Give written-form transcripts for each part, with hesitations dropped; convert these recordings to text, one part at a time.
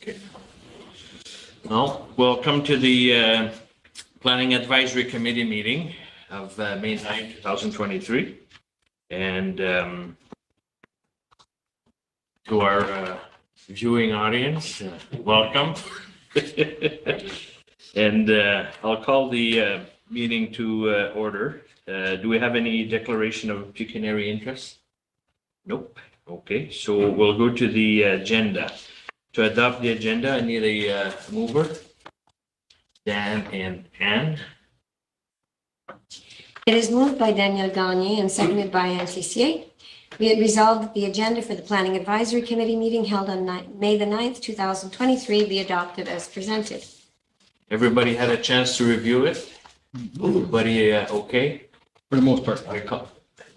Okay. Well, welcome to the Planning Advisory Committee meeting of May 9, 2023. And to our viewing audience, welcome. And I'll call the meeting to order. Do we have any declaration of pecuniary interest? Nope. Okay, so we'll go to the agenda. To adopt the agenda, I need a mover. Dan and Ann. It is moved by Danielle Gagne and seconded by Anne Tessier. Be it resolved that the agenda for the Planning Advisory Committee meeting held on May the 9th, 2023 be adopted as presented. Everybody had a chance to review it? Everybody okay? For the most part.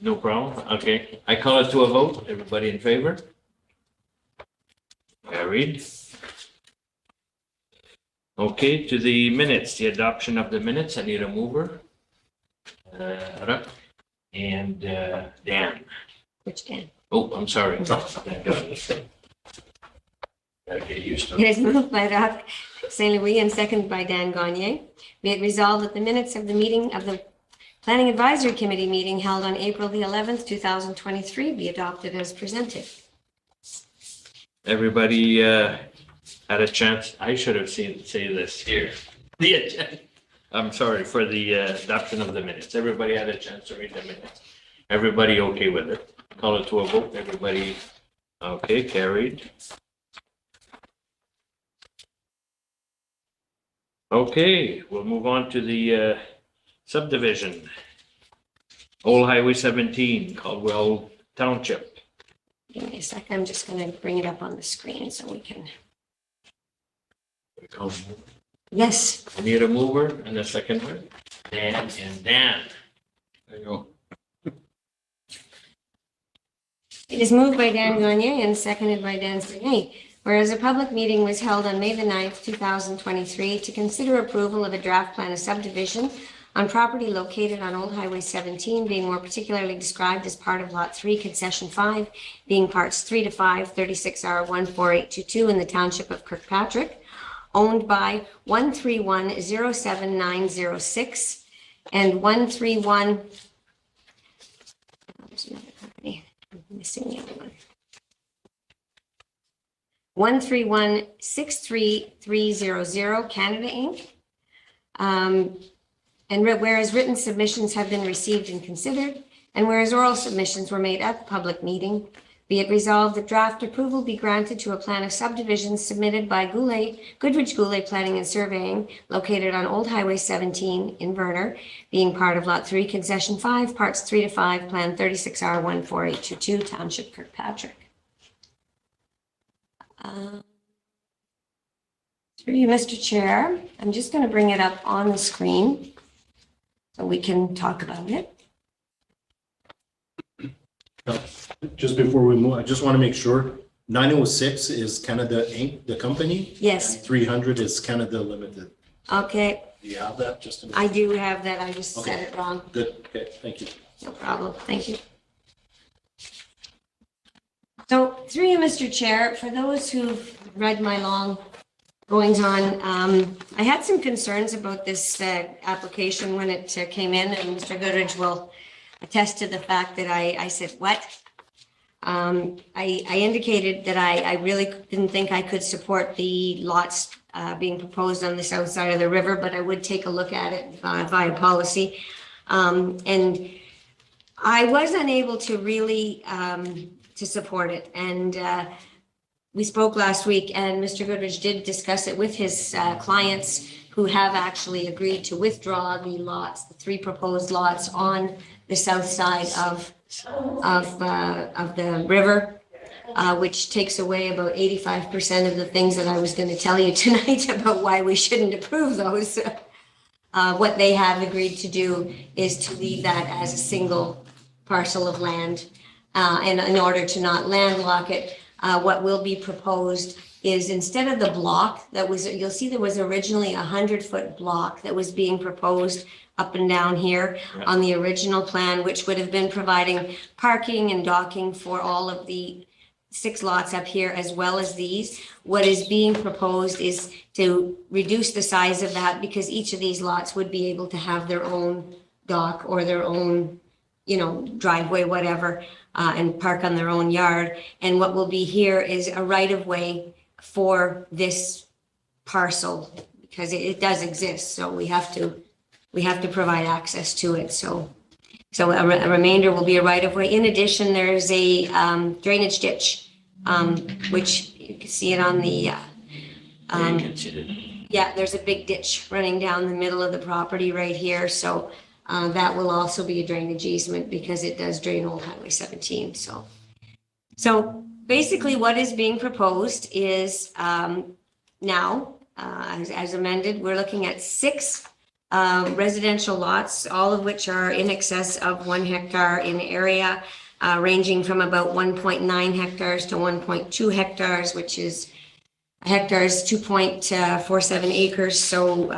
No problem. Okay. I call it to a vote. Everybody in favor? Carried. Okay, to the minutes, the adoption of the minutes. I need a mover. And Dan. Which Dan? Oh, I'm sorry. Gotta get used to It is moved by Roch St. Louis and seconded by Dan Gagne. Be it resolved that the minutes of the meeting of the Planning Advisory Committee meeting held on April the 11th, 2023 be adopted as presented. Everybody had a chance. I should have say this here. The agenda. I'm sorry for the adoption of the minutes. Everybody had a chance to read the minutes. Everybody okay with it? Call it to a vote. Everybody okay? Carried. Okay, we'll move on to the subdivision. Old Highway 17, Caldwell Township. Give me a sec. I'm just going to bring it up on the screen so we can. Yes. I need a mover and a second one. Dan and Dan. There you go. It is moved by Dan Gagne and seconded by Dan Sernet. Whereas a public meeting was held on May the 9th, 2023 to consider approval of a draft plan of subdivision on property located on Old Highway 17, being more particularly described as part of Lot 3, Concession 5, being parts 3 to 5, 36R14822 in the Township of Kirkpatrick, owned by 131-07906 and 131, there's another company, I'm missing the other one. 131-63300 Canada Inc. And whereas written submissions have been received and considered, and whereas oral submissions were made at the public meeting, be it resolved that draft approval be granted to a plan of subdivision submitted by Goodrich Goulet Planning and Surveying, located on Old Highway 17 in Verner, being part of Lot 3, Concession 5, Parts 3 to 5, Plan 36R14822, Township Kirkpatrick. Through you, Mr. Chair, I'm just going to bring it up on the screen so we can talk about it. Just before we move, I just want to make sure 906 is Canada Inc., the company? Yes. And 300 is Canada Limited. Okay. Do you have that? Just to I do have that. I just said it wrong. Good. Okay. Thank you. No problem. Thank you. So through you, Mr. Chair, for those who've read my long goings on, I had some concerns about this application when it came in, and Mr. Goodrich will attest to the fact that I said, what? I indicated that I really didn't think I could support the lots being proposed on the south side of the river, but I would take a look at it via policy. And I was unable to really to support it. And we spoke last week, and Mr. Goodrich did discuss it with his clients who have actually agreed to withdraw the lots, the 3 proposed lots on the south side of the river, which takes away about 85% of the things that I was going to tell you tonight about why we shouldn't approve those. What they have agreed to do is to leave that as a single parcel of land. And in order to not landlock it, what will be proposed is, instead of the block that was, you'll see there was originally a 100-foot block that was being proposed up and down here on the original plan, which would have been providing parking and docking for all of the six lots up here as well as these. What is being proposed is to reduce the size of that because each of these lots would be able to have their own dock or their own, driveway, whatever, and park on their own yard. And what will be here is a right of way for this parcel because it does exist. So we have to provide access to it. So a remainder will be a right of way. In addition, there's a drainage ditch, which you can see it on the, Yeah, you can see it. yeah, there's a big ditch running down the middle of the property right here. So that will also be a drainage easement because it does drain Old Highway 17. So basically what is being proposed is now, as amended, we're looking at six residential lots, all of which are in excess of 1 hectare in area, ranging from about 1.9 hectares to 1.2 hectares, which is a hectare is 2.47 acres. So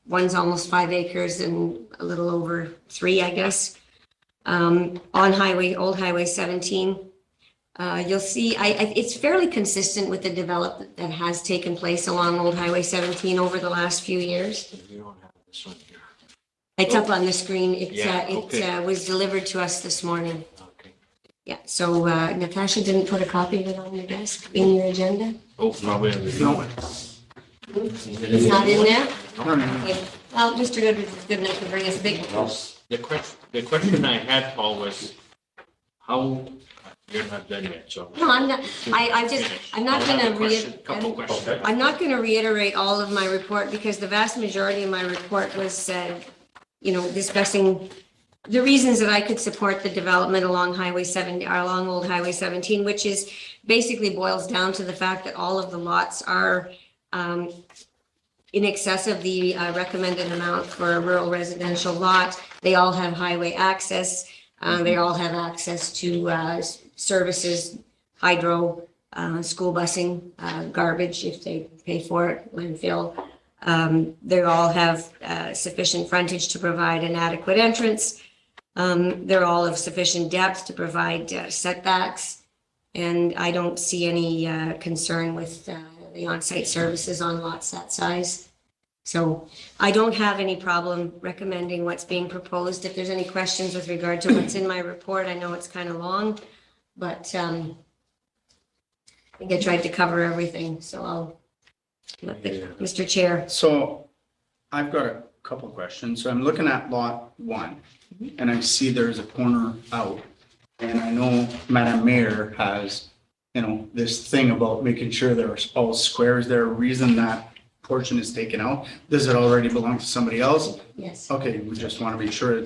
one's almost 5 acres and a little over 3, I guess. On Old Highway 17. You'll see, it's fairly consistent with the development that has taken place along Old Highway 17 over the last few years. You don't have this one here. It's up on the screen. It okay. was delivered to us this morning. Okay. Yeah, so Natasha didn't put a copy of it on your desk in your agenda? Oh, probably on the new one. It's not in there? Okay. Well, Mr. Goodrich is good enough to bring us big. The question I had, Paul, was how, you're not done yet, so. No, I'm not, I'm not gonna Couple questions. I'm not gonna reiterate all of my report because the vast majority of my report was, discussing the reasons that I could support the development along Old Highway 17, which is basically boils down to the fact that all of the lots are in excess of the recommended amount for a rural residential lot. They all have highway access. They all have access to services, hydro, school busing, garbage if they pay for it, landfill. They all have sufficient frontage to provide an adequate entrance. They're all of sufficient depth to provide setbacks. And I don't see any concern with the on-site services on lots that size. So I don't have any problem recommending what's being proposed. If there's any questions with regard to what's in my report, I know it's kind of long, but I think I tried to cover everything. So I'll let Mr. Chair. So I've got a couple of questions. So I'm looking at lot 1 and I see there's a corner out. And I know Madam Mayor has, this thing about making sure there's all squares. There a reason that portion is taken out? Does it already belong to somebody else? Yes. Okay, we just want to be sure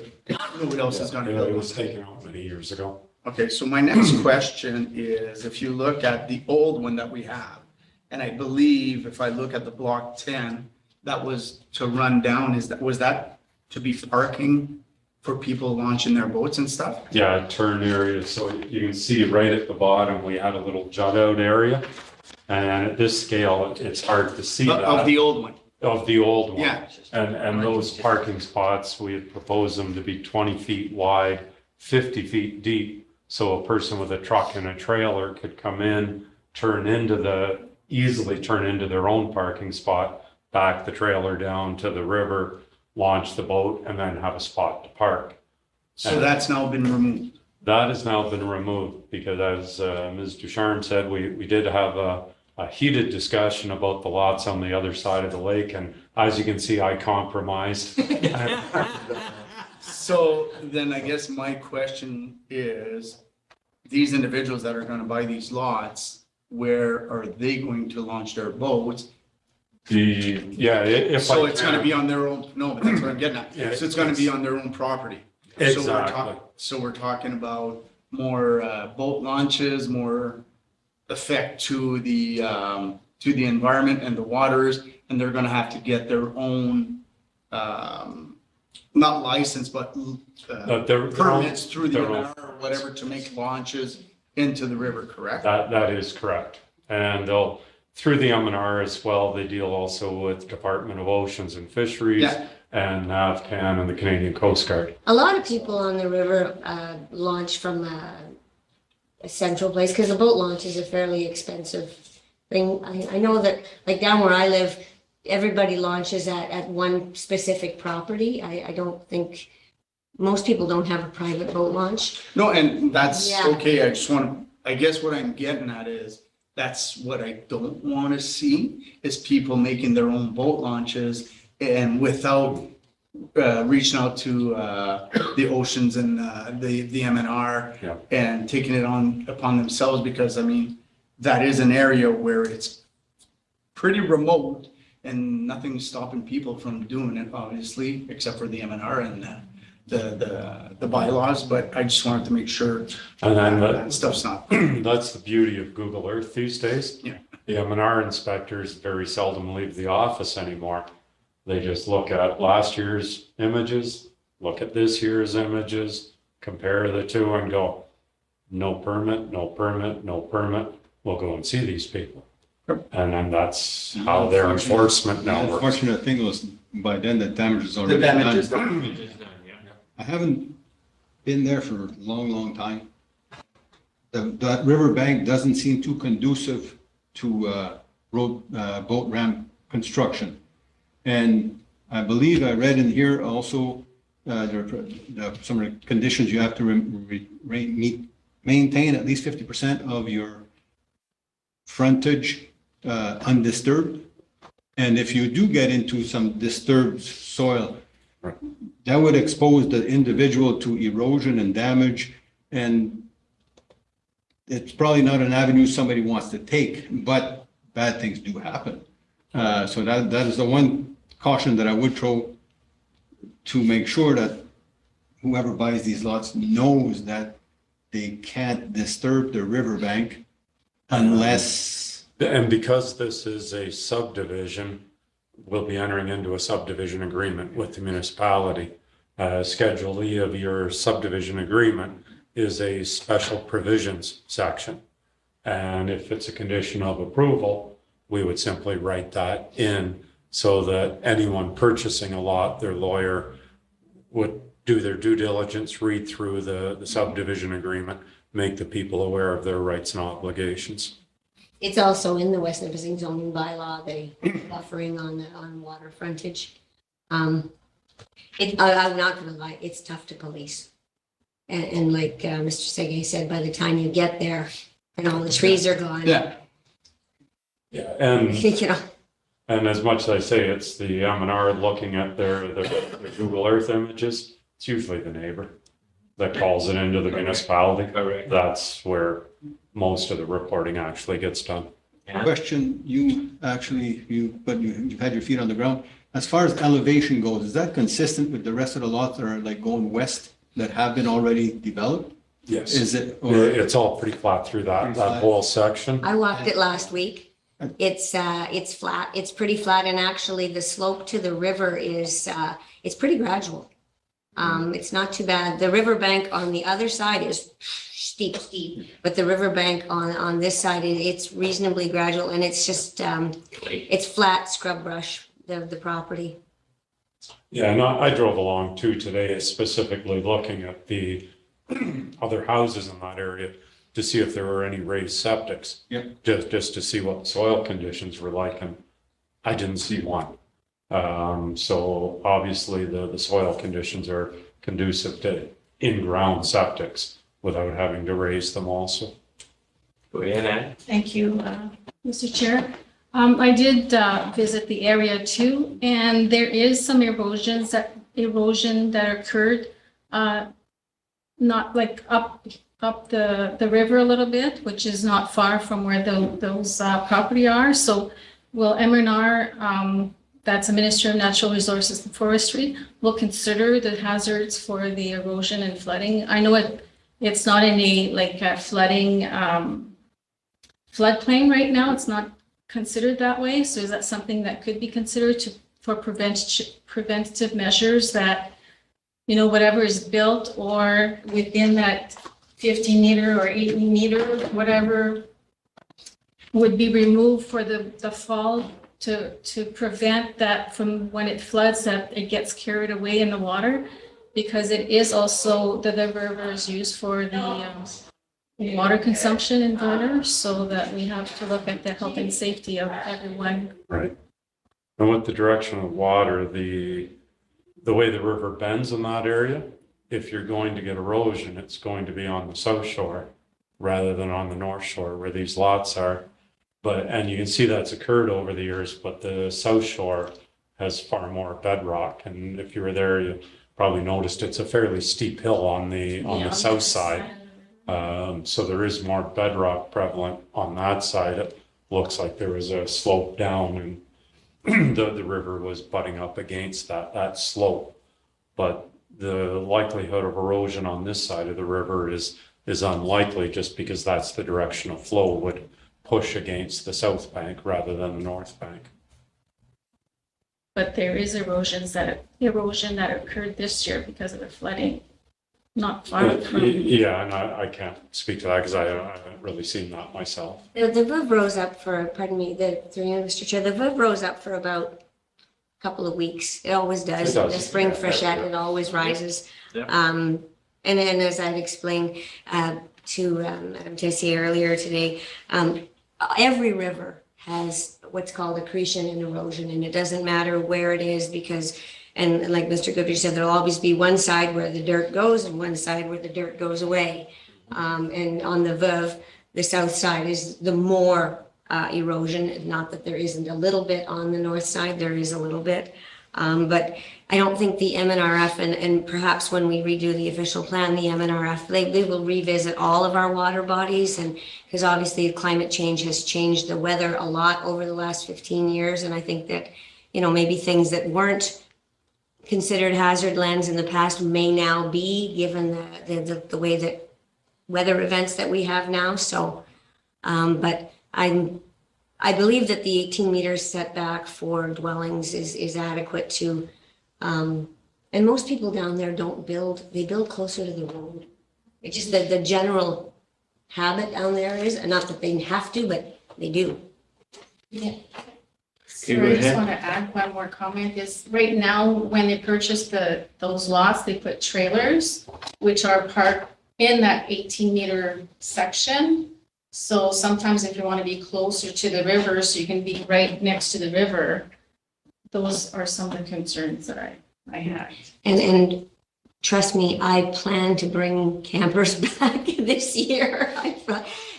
nobody else is going to build. It was taken out many years ago. Okay, so my next question is, if you look at the old one that we have, and I believe if I look at the block 10, that was to run down, was that to be parking for people launching their boats and stuff? Yeah, turn area. So you can see right at the bottom, we had a little jut out area. And at this scale, it's hard to see that. Of the old one? Of the old one. Yeah. And those parking spots, we had proposed them to be 20 feet wide, 50 feet deep. So a person with a truck and a trailer could come in, easily turn into their own parking spot, back the trailer down to the river, launch the boat, and then have a spot to park. So that's now been removed? That has now been removed because, as Ms. Ducharme said, we did have a heated discussion about the lots on the other side of the lake. And as you can see, I compromised. So then I guess my question is, these individuals that are going to buy these lots, where are they going to launch their boats? So it's going to be on their own, no, but that's what I'm getting at. Yeah, So it's going to be on their own property. Exactly. So we're talking about more boat launches, more effect to the environment and the waters, and they're going to have to get their own, not license, but permits through the NR or whatever to make launches into the river, correct? That is correct. And they'll, through the M&R as well, they deal also with Department of Oceans and Fisheries and NAVCAN and the Canadian Coast Guard. A lot of people on the river launch from a central place, because a boat launch is a fairly expensive thing. I know that, like down where I live, everybody launches at one specific property. I don't think, most people don't have a private boat launch. No, and that's Yeah. okay. I just want, I guess what I'm getting at is, that's what I don't want to see, is people making their own boat launches and without reaching out to the oceans and the MNR Yeah. and taking it on upon themselves, because I mean, that is an area where it's pretty remote and nothing's stopping people from doing it, obviously, except for the MNR and the bylaws, but I just wanted to make sure And then that stuff's not. that's the beauty of Google Earth these days. Yeah. The M&R inspectors very seldom leave the office anymore. They just look at last year's images, look at this year's images, compare the two and go, no permit, no permit, no permit. We'll go and see these people. And then that's how their enforcement The now works. unfortunate thing was by then the damage is already The damage is done. done. It is done, yeah. I haven't been there for a long, long time. That riverbank doesn't seem too conducive to boat ramp construction. And I believe I read in here also, some of the conditions you have to maintain at least 50% of your frontage undisturbed. And if you do get into some disturbed soil, Right. that would expose the individual to erosion and damage. And it's probably not an avenue somebody wants to take, but bad things do happen. So that is the one caution that I would throw, to make sure that whoever buys these lots knows that they can't disturb the riverbank unless, And because this is a subdivision, we'll be entering into a subdivision agreement with the municipality. Schedule E of your subdivision agreement is a special provisions section. And if it's a condition of approval, we would simply write that in so that anyone purchasing a lot, their lawyer would do their due diligence, read through the subdivision agreement, make the people aware of their rights and obligations. It's also in the West Nipissing zoning bylaw, the buffering on water frontage. I'm not gonna lie, it's tough to police. And like Mr. Sege said, by the time you get there and all the trees are gone. Yeah, Yeah, and You know, And as much as I say it's the M&R looking at their Google Earth images, it's usually the neighbor that calls it into the municipality. Correct. That's where most of the reporting actually gets done. Yeah. question, you've had your feet on the ground. As far as elevation goes, is that consistent with the rest of the lots that are like going west that have been already developed? Yes. Is it, or It's all pretty flat through that whole section. I walked it last week. It's flat, it's pretty flat, and actually the slope to the river is, it's pretty gradual. It's not too bad. The riverbank on the other side is steep, but the riverbank on this side, it's reasonably gradual, and it's just, it's flat scrub brush, the property. Yeah, and I drove along too today, specifically looking at the other houses in that area to see if there were any raised septics. Yeah. Just to see what the soil conditions were like, and I didn't see one. So obviously the soil conditions are conducive to in-ground septics without having to raise them also. Go ahead, Ann. Thank you, Mr. Chair. I did visit the area too, and there is some erosion that occurred, not like up the river a little bit, which is not far from where those property are. So will MNR, that's the Ministry of Natural Resources and Forestry, will consider the hazards for the erosion and flooding. I know it's not in a flooding floodplain right now. It's not considered that way. So is that something that could be considered for preventative measures that, you know, whatever is built or within that 15 meter or 80 meter, whatever would be removed for the fall to prevent that from when it floods, that it gets carried away in the water, because it is also the river is used for the water consumption in water, so that we have to look at the health and safety of everyone. Right. And with the direction of water, the way the river bends in that area, if you're going to get erosion, it's going to be on the south shore rather than on the north shore where these lots are. But, and you can see that's occurred over the years, but the south shore has far more bedrock. And if you were there, you probably noticed it's a fairly steep hill on the south side. So there is more bedrock prevalent on that side. It looks like there was a slope down and the river was butting up against that slope. But the likelihood of erosion on this side of the river is unlikely, just because that's the direction of flow would push against the south bank rather than the north bank. But there is erosion that occurred this year because of the flooding, not far from. Yeah, and I can't speak to that because I haven't really seen that myself. The VUV rose up for, pardon me, through you, Mr. Chair, the VUV rose up for about a couple of weeks. It always does. It does. The spring Yeah, freshet, that's it always rises. Yep. And then as I'd explained to Madam Tessier earlier today, every river has what's called accretion and erosion, and it doesn't matter where it is because, and like Mr. Goodrich said, there'll always be one side where the dirt goes and one side where the dirt goes away. And on the VUV, the south side is the more erosion, not that there isn't a little bit on the north side, there is a little bit. But I don't think the MNRF, and perhaps when we redo the official plan, the MNRF, they will revisit all of our water bodies, and because obviously climate change has changed the weather a lot over the last 15 years. And I think that, you know, maybe things that weren't considered hazard lands in the past may now be, given the way that weather events that we have now. So, but I believe that the 18 meters setback for dwellings is adequate to, and most people down there don't build, they build closer to the road. It's just that the general habit down there is, and not that they have to, but they do. Yeah. Okay, So go I just ahead. want to add one more comment is right now, when they purchase those lots, they put trailers, which are parked in that 18-meter section. So sometimes if you want to be closer to the river, so you can be right next to the river, those are some of the concerns that I had. And trust me, I plan to bring campers back this year.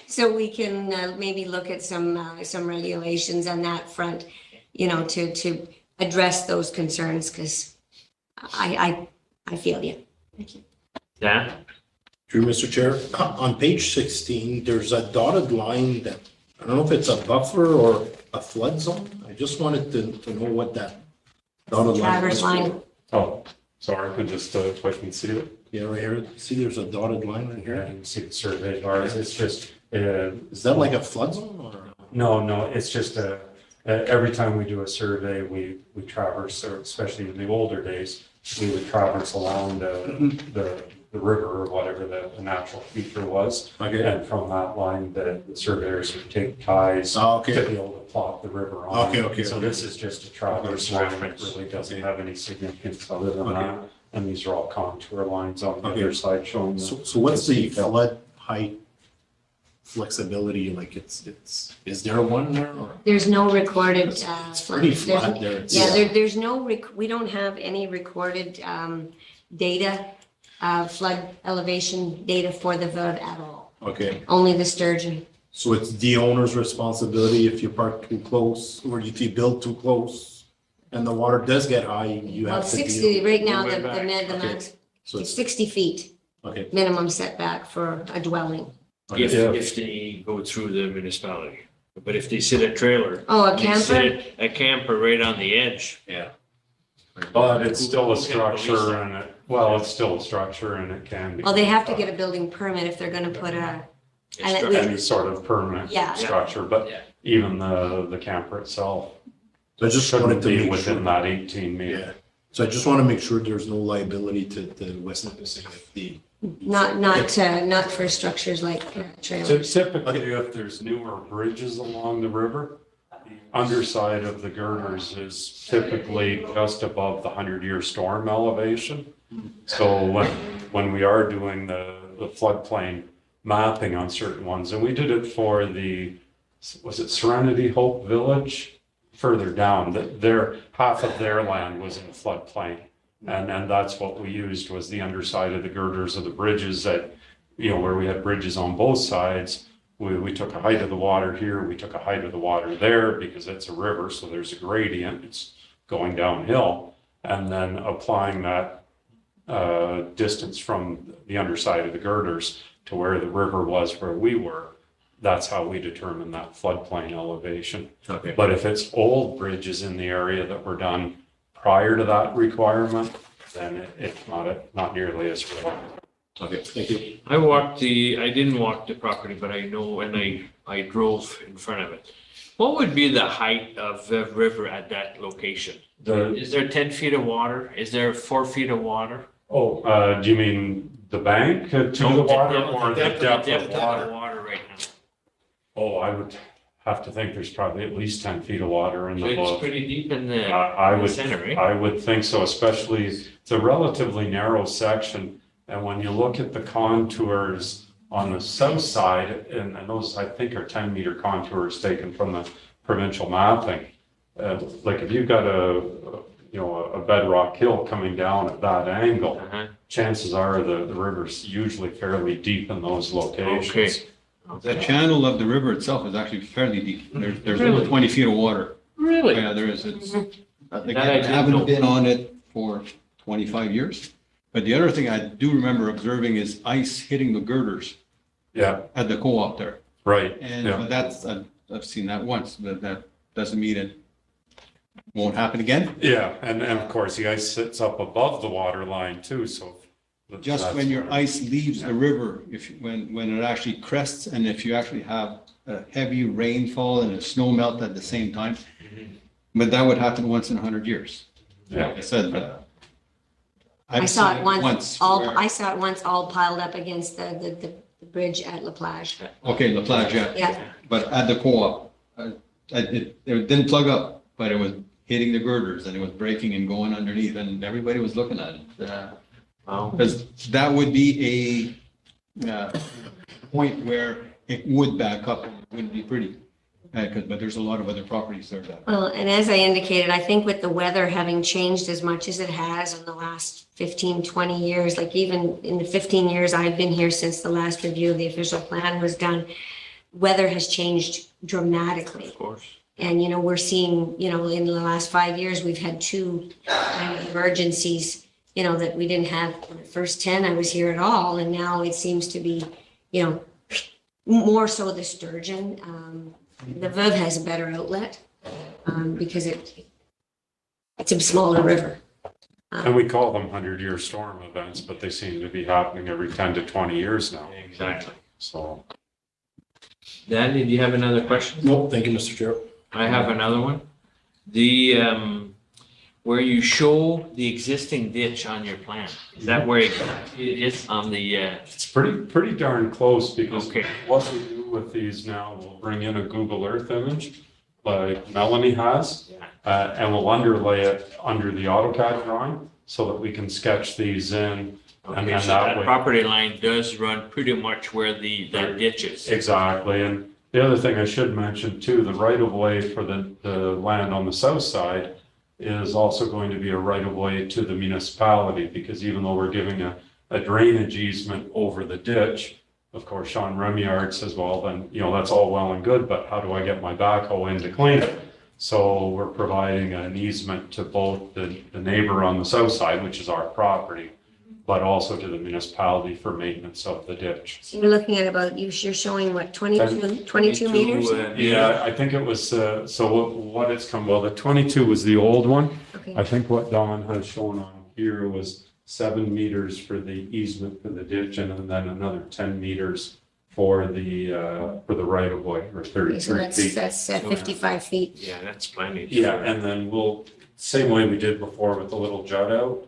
So we can maybe look at some regulations on that front, you know, to address those concerns, because I feel you. Thank you. Dan? Through Mr. Chair, on page 16, there's a dotted line that, I don't know if it's a buffer or a flood zone. I just wanted to know what that dotted line Traverse was for. line. Oh, sorry, I could just, if I can see it. Yeah, right here. See, there's a dotted line right Here, here. I can see the survey bars. It's just, Is that like a flood zone or? no, it's just every time we do a survey, we traverse, or especially in the older days, we would traverse along the river or whatever the natural feature was. Okay. And from that line, the surveyors would take ties Oh, to okay. be able to plot the river on. Okay, okay, So okay. this is just a traverse line. It really doesn't have any significance other than that. And these are all contour lines on the Okay. other side showing. So what's the flood height flexibility? Like is there one there or? There's no recorded. It's pretty flat there. It's- Yeah, there's no, we don't have any recorded data, flood elevation data for the VUD at all, Okay, only the sturgeon. so it's the owner's responsibility if you park too close or if you build too close and the water does get high, you Well, have to 60, deal. right now, Way the back. med, the Okay. max, So it's it's, 60 feet okay. minimum setback for a dwelling. If, Yeah. if they go through the municipality. But if they sit a trailer. Oh, a they sit camper? A camper right on the edge. Yeah. But it's still a Who can police structure that? and it's still a structure and it can be. Oh, they have to get a building permit if they're gonna put a, and it- Any sort of permanent Yeah. structure, but Yeah. even the camper itself So I just wanted shouldn't to be make within sure. that 18 meter. Yeah. So I just want to make sure there's no liability to West Nipissing if the, not for structures like So trailers. typically, if there's newer bridges along the river, the underside of the girders is typically just above the 100-year storm elevation. So when we are doing the floodplain mapping on certain ones. And we did it for was it Serenity Hope Village? Further down, that half of their land was in floodplain. And that's what we used, was the underside of the girders of the bridges that, where we had bridges on both sides. We took a height of the water here, we took a height of the water there, because it's a river, so there's a gradient, it's going downhill. And then applying that distance from the underside of the girders to where the river was where we were. That's how we determine that floodplain elevation. Okay. But if it's old bridges in the area that were done prior to that requirement, then it's not nearly as relevant. Okay. Thank you. I didn't walk the property, but I know, and I drove in front of it. What would be the height of the river at that location? Is there 10 feet of water? Is there 4 feet of water? Oh, do you mean the bank to the water, or the depth of water? Water right now. Oh, I would have to think there's probably at least 10 feet of water in So the it's book. pretty deep in the center, right? I would think so, especially, it's a relatively narrow section. And when you look at the contours on the south side, and those I think are 10-meter contours taken from the provincial mapping. Like if you've got a bedrock hill coming down at that angle, chances are the river's usually fairly deep in those locations. The channel of the river itself is actually fairly deep. There's Really? over 20 feet of water. Really? Yeah, there is. Again, I didn't know. haven't been on it for 25 years. But the other thing I do remember observing is ice hitting the girders Yeah, at the co-op there. right. And Yeah. that's, I've seen that once, but that doesn't mean it won't happen again. Yeah, and of course, the ice sits up above the water line too, so. Just when your ice leaves the river, when it actually crests, and if you actually have a heavy rainfall and a snow melt at the same time, but that would happen once in 100 years. Yeah. Like I said, I saw it once, where- I saw it once all piled up against the bridge at La Plage. Okay, La Plage, yeah. Yeah, But at the co-op, it didn't plug up, but it was hitting the girders and it was breaking and going underneath, and everybody was looking at it. Wow. Because that would be a point where it would back up and it wouldn't be pretty. But there's a lot of other properties there that. well, and as I indicated, I think with the weather having changed as much as it has in the last 15, 20 years, like even in the 15 years I've been here since the last review of the official plan was done, weather has changed dramatically. Of course. And, we're seeing, in the last 5 years, we've had two kind of emergencies, that we didn't have in the first 10 I was here at all. And now it seems to be, more so the sturgeon. The Veuve has a better outlet because it's a smaller river. And we call them 100-year storm events, but they seem to be happening every 10 to 20 years now. Exactly. So, Danny, do you have another question? No, thank you, Mr. Chair. I have another one. Where you show the existing ditch on your plan, is that where it is on the, it's pretty darn close, because Okay. what we do with these now, we'll bring in a Google Earth image like Melanie has, and we'll underlay it under the AutoCAD drawing so that we can sketch these in. And okay, so that property line does run pretty much where that ditch is. Exactly. And the other thing I should mention too, the right of way for the land on the south side is also going to be a right of way to the municipality, because even though we're giving a drainage easement over the ditch, of course, Sean Remyard says, well, then, that's all well and good, but how do I get my backhoe in to clean it? So we're providing an easement to both the neighbor on the south side, which is our property, but also to the municipality for maintenance of the ditch. So you're looking at about, you're showing what, 22 meters? Yeah, I think it was, so what it's come, well, the 22 was the old one. Okay. I think what Don has shown on here was 7 meters for the easement for the ditch, and then another 10 meters for the right of way, or Okay, so 33 feet. that's 55 feet. Yeah, that's plenty. Yeah, and then same way we did before with the little jut out.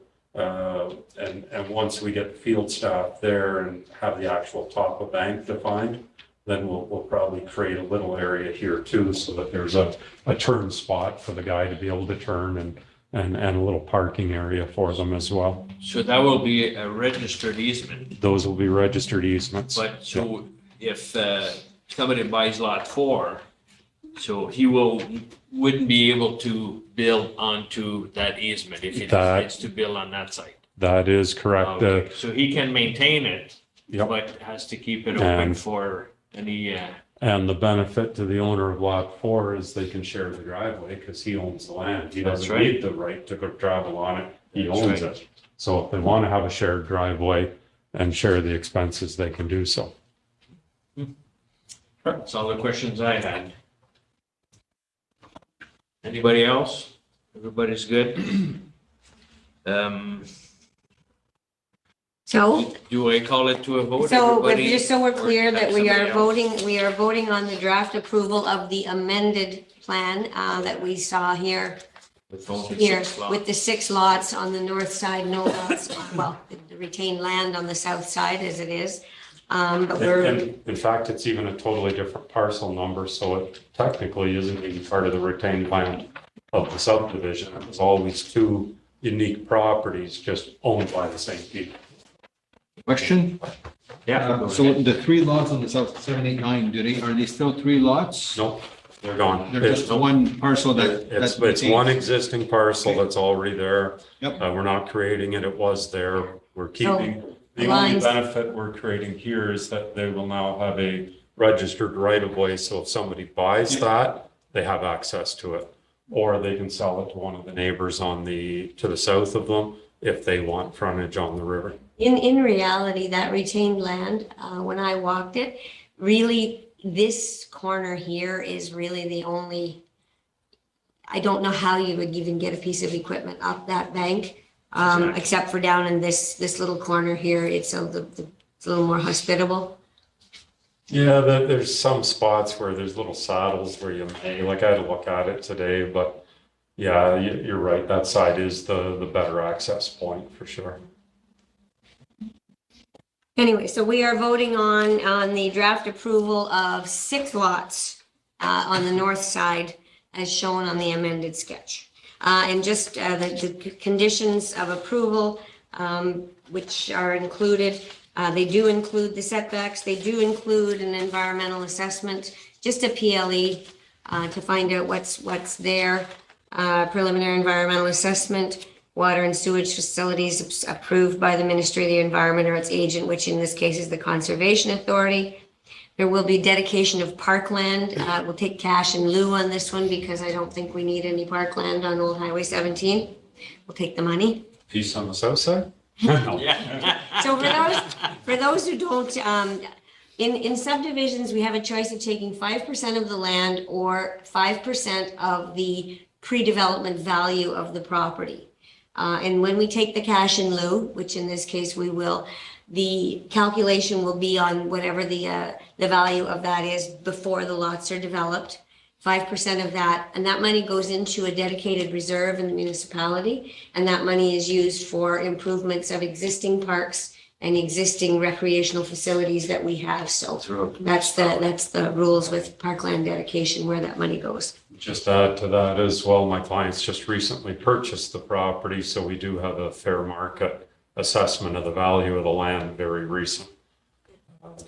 And once we get the field staff there and have the actual top of bank defined, then we'll probably create a little area here too, so that there's a turn spot for the guy to be able to turn and and a little parking area for them as well. So that will be a registered easement, Those will be registered easements. but so if somebody buys lot 4, so he wouldn't be able to build onto that easement if he decides to build on that site. That is correct. Okay, so he can maintain it, Yep. but has to keep it open And- for any, And the benefit to the owner of lot 4 is they can share the driveway because he owns the land. He That's doesn't right. need the right to go travel on it. He That's owns right. it. So if they want to have a shared driveway and share the expenses, they can do so. that's all the questions I had. Anybody else? Everybody's good? So, Do I call it to a vote? so everybody? just so we're Or clear that we somebody are else? we are voting on the draft approval of the amended plan that we saw here, With only here, 6 lots. with the 6 lots on the north side, no lots, well, the retained land on the south side as it is. But we're, And in fact, it's even a totally different parcel number, so it technically isn't even part of the retained land of the subdivision. It was always 2 unique properties just owned by the same people. Question? Yeah. So the 3 lots on the south, 7, 8, 9, are they still 3 lots? Nope, they're gone. They're just one parcel that. It's that's one existing parcel that's already there. Yep. We're not creating it, it was there. We're keeping, the only lines- benefit we're creating here is that they will now have a registered right of way. So if somebody buys that, they have access to it. Or they can sell it to one of the neighbors to the south of them if they want frontage on the river. in reality, that retained land, when I walked it, really, this corner here is really the only, I don't know how you would even get a piece of equipment up that bank, Exactly. except for down in this little corner here, it's a little more hospitable. Yeah, there's some spots where there's little saddles where you may, like I had to look at it today, but yeah, you're right. That side is the better access point for sure. Anyway, so we are voting on the draft approval of 6 lots on the north side as shown on the amended sketch. And just the conditions of approval, which are included, they do include the setbacks, they do include an environmental assessment, just a PLE to find out what's there, preliminary environmental assessment, water and sewage facilities approved by the Ministry of the Environment or its agent, which in this case is the Conservation Authority. There will be dedication of parkland. We'll take cash in lieu on this one because I don't think we need any parkland on Old Highway 17. We'll take the money. Piece on the south side? No. So for those who don't, in subdivisions, we have a choice of taking 5% of the land or 5% of the pre-development value of the property. And when we take the cash in lieu, which in this case we will, the calculation will be on whatever the value of that is before the lots are developed. 5% of that, and that money goes into a dedicated reserve in the municipality, and that money is used for improvements of existing parks and existing recreational facilities that we have. So that's the rules with parkland dedication, where that money goes. Just add to that as well, my clients just recently purchased the property, so we do have a fair market assessment of the value of the land very recent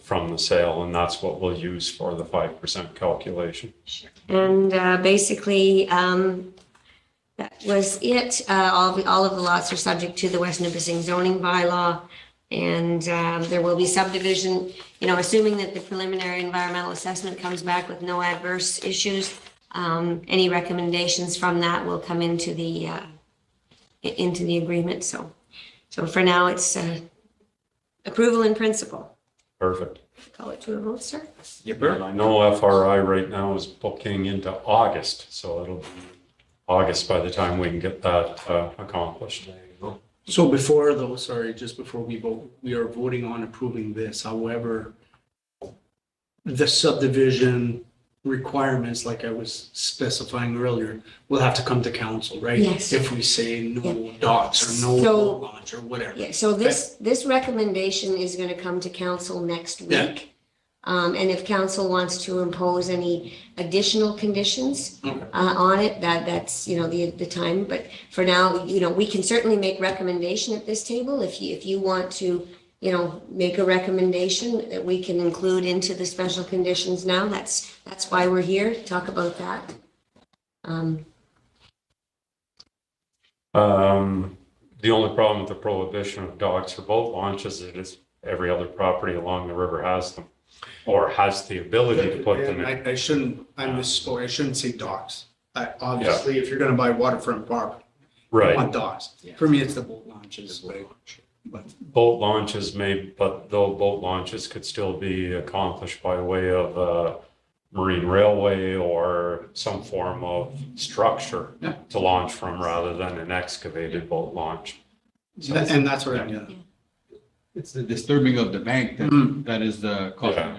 from the sale, and that's what we'll use for the 5% calculation. And basically, that was it. All of the lots are subject to the West Nipissing zoning bylaw. And there will be subdivision, assuming that the preliminary environmental assessment comes back with no adverse issues. Any recommendations from that will come into the agreement. So for now, it's approval in principle. Perfect. Call it to a vote, sir. And I know FRI right now is booking into August, so it'll be August by the time we can get that accomplished. So before though, sorry, just before we vote, we are voting on approving this. However, the subdivision requirements, like I was specifying earlier, will have to come to council, right? Yes. If we say no Yeah. dots or no So- boat launch or whatever. Yeah, so this recommendation is going to come to council next Yeah. week. And if council wants to impose any additional conditions on it, that's, the time. But for now, we can certainly make recommendation at this table. If you want to, make a recommendation that we can include into the special conditions now, that's why we're here, to talk about that. The only problem with the prohibition of docks for boat launches is every other property along the river has them, or has the ability to put them in. I misspoke, I shouldn't say docks. Obviously, if you're gonna buy waterfront property, you Right. want docks. For me, it's the boat launches, but Boat launches but though boat launches could still be accomplished by way of a marine railway or some form of structure Yeah. to launch from rather than an excavated boat launch. and that's what I'm, It's the disturbing of the bank that is the cause. Yeah.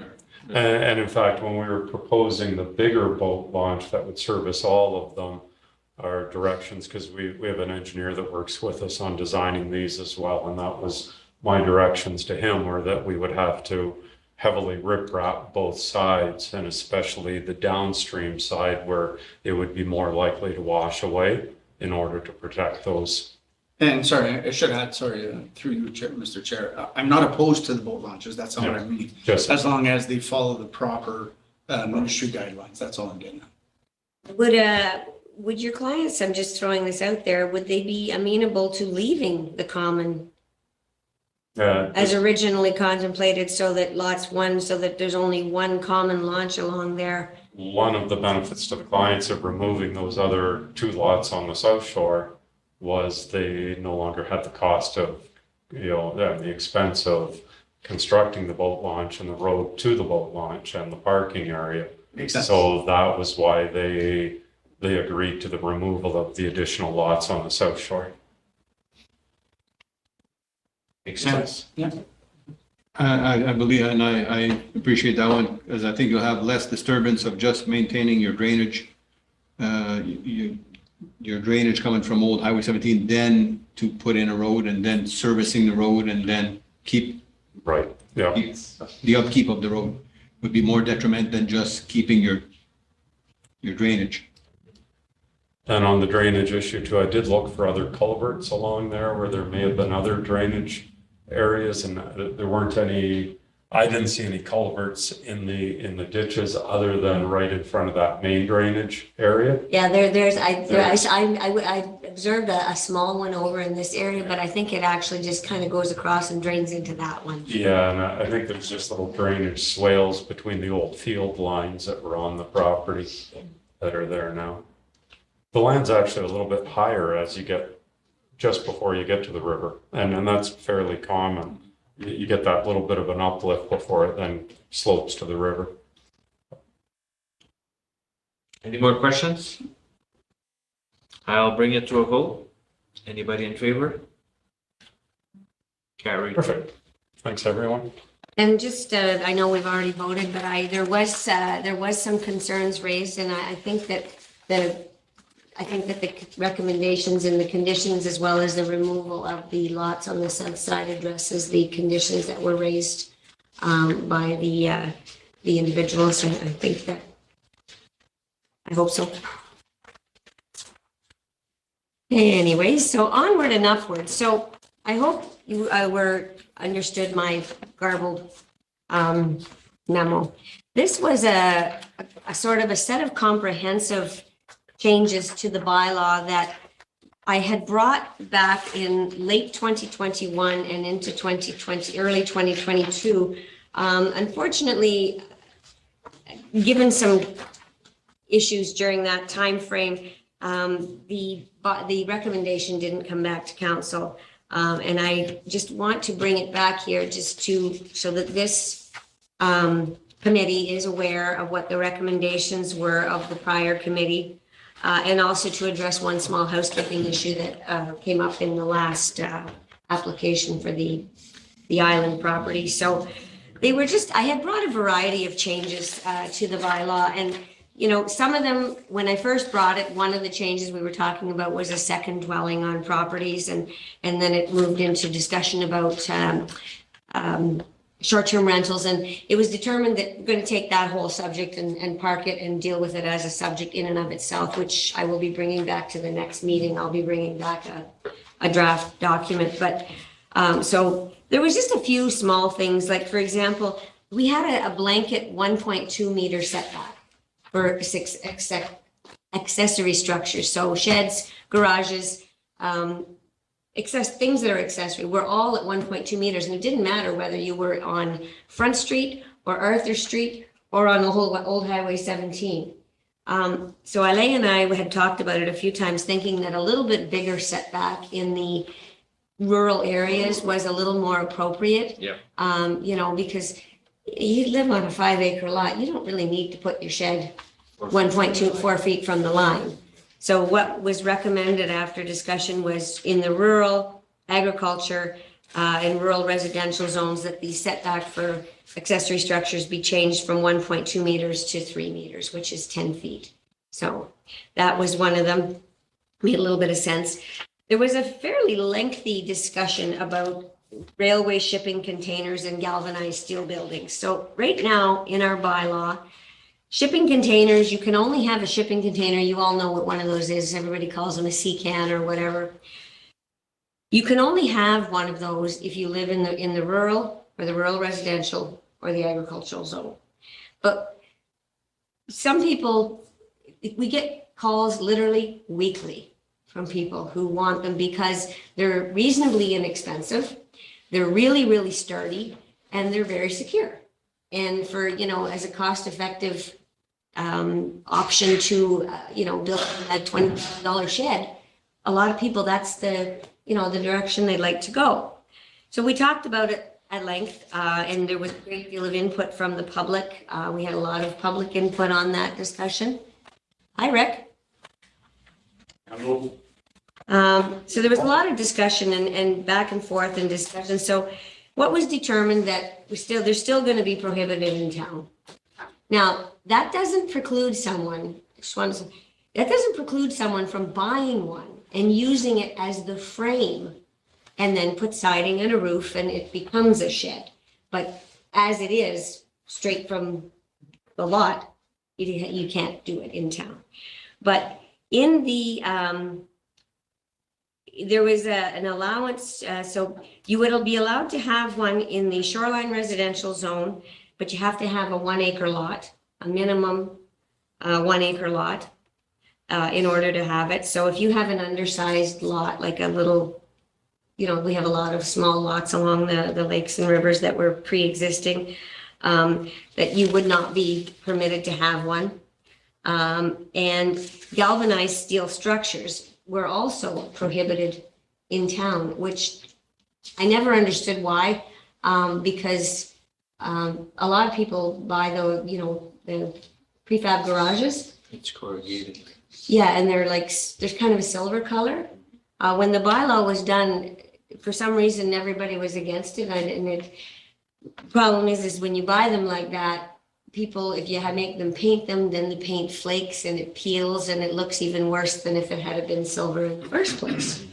And in fact, when we were proposing the bigger boat launch that would service all of them, our directions, because we have an engineer that works with us on designing these as well, and that was my directions to him, were that we would have to heavily rip-wrap both sides, and especially the downstream side where it would be more likely to wash away in order to protect those. And sorry, I should add, through you, Mr. Chair, I'm not opposed to the boat launches, that's not what I mean. Just As long as they follow the proper ministry guidelines, that's all I'm getting at. Would your clients, I'm just throwing this out there, would they be amenable to leaving the common as originally contemplated, so that so that there's only one common launch along there? one of the benefits to the clients of removing those other 2 lots on the south shore was they no longer had the cost of, the expense of constructing the boat launch and the road to the boat launch and the parking area. Makes sense. So that was why they agreed to the removal of the additional lots on the south shore. Makes sense. Yeah. I believe, and I appreciate that one, because I think you'll have less disturbance of just maintaining your drainage. Your drainage coming from old Highway 17, then to put in a road and then servicing the road and then keep Right, yeah. the upkeep of the road would be more detriment than just keeping your drainage. And on the drainage issue too, I did look for other culverts along there where there may have been other drainage areas, and there weren't any. I didn't see any culverts in the ditches other than right in front of that main drainage area. Yeah, I observed a small one over in this area, but I think it actually just kind of goes across and drains into that one. Yeah, and I think there's just little drainage swales between the old field lines that were on the property that are there now. The land's actually a little bit higher as you get, just before you get to the river, and that's fairly common. You get that little bit of an uplift before it then slopes to the river. Any more questions? I'll bring it to a vote. Anybody in favor? Carried. Perfect. Thanks, everyone. And just, I know we've already voted, but there was some concerns raised, and I think that the recommendations and the conditions, as well as the removal of the lots on the south side, addresses the conditions that were raised by the individuals. And I hope so. Anyways, so onward and upward. So I hope you understood my garbled memo. This was a sort of a set of comprehensive changes to the bylaw that I had brought back in late 2021 and into 2020, early 2022. Unfortunately, given some issues during that time frame, the recommendation didn't come back to council. And I just want to bring it back here so that this committee is aware of what the recommendations were of the prior committee. And also to address one small housekeeping issue that came up in the last application for the island property. So I had brought a variety of changes to the bylaw, and some of them, when I first brought it, one of the changes we were talking about was a second dwelling on properties, and then it moved into discussion about short-term rentals, and it was determined that we're going to take that whole subject and park it and deal with it as a subject in and of itself, which I will be bringing back to the next meeting. I'll be bringing back a draft document, but so there was just a few small things, like for example, we had a blanket 1.2 meter setback for accessory structures, so sheds, garages, things that are accessory, were all at 1.2 meters, and it didn't matter whether you were on Front Street or Arthur Street or on the whole old Highway 17. So Alain and I had talked about it a few times, thinking that a little bit bigger setback in the rural areas was a little more appropriate. Yeah. You know, because you live on a 5-acre lot, you don't really need to put your shed 1.24 feet from the line. So what was recommended after discussion was in the rural agriculture and rural residential zones that the setback for accessory structures be changed from 1.2 meters to 3 meters, which is 10 feet. So that was one of them. Made a little bit of sense. There was a fairly lengthy discussion about railway shipping containers and galvanized steel buildings. So right now in our bylaw, shipping containers, you can only have a shipping container. You all know what one of those is. Everybody calls them a sea can or whatever. You can only have one of those if you live in the rural or the rural residential or the agricultural zone. But some people, we get calls literally weekly from people who want them because they're reasonably inexpensive. They're really, really sturdy, and they're very secure. And for, you know, as a cost-effective option to, you know, build a $20 shed, a lot of people, that's the, you know, the direction they'd like to go. So we talked about it at length, and there was a great deal of input from the public. We had a lot of public input on that discussion. Hi, Rick. Hello. So there was a lot of discussion and back and forth and discussion. So what was determined that they're still going to be prohibited in town. Now, that doesn't preclude someone, that doesn't preclude someone from buying one and using it as the frame and then put siding and a roof and it becomes a shed. But as it is, straight from the lot, you can't do it in town. But in the, there was an allowance, so you would be allowed to have one in the shoreline residential zone, but you have to have a 1 acre lot, a minimum 1 acre lot in order to have it. So if you have an undersized lot, like a little, you know, we have a lot of small lots along the lakes and rivers that were pre-existing, that you would not be permitted to have one. And galvanized steel structures were also prohibited in town, which I never understood why, because a lot of people buy the prefab garages. It's corrugated. Yeah, and there's kind of a silver color. When the bylaw was done, for some reason, everybody was against it. And the problem is when you buy them like that, people, if you make them paint them, then the paint flakes and it peels and it looks even worse than if it had been silver in the first place.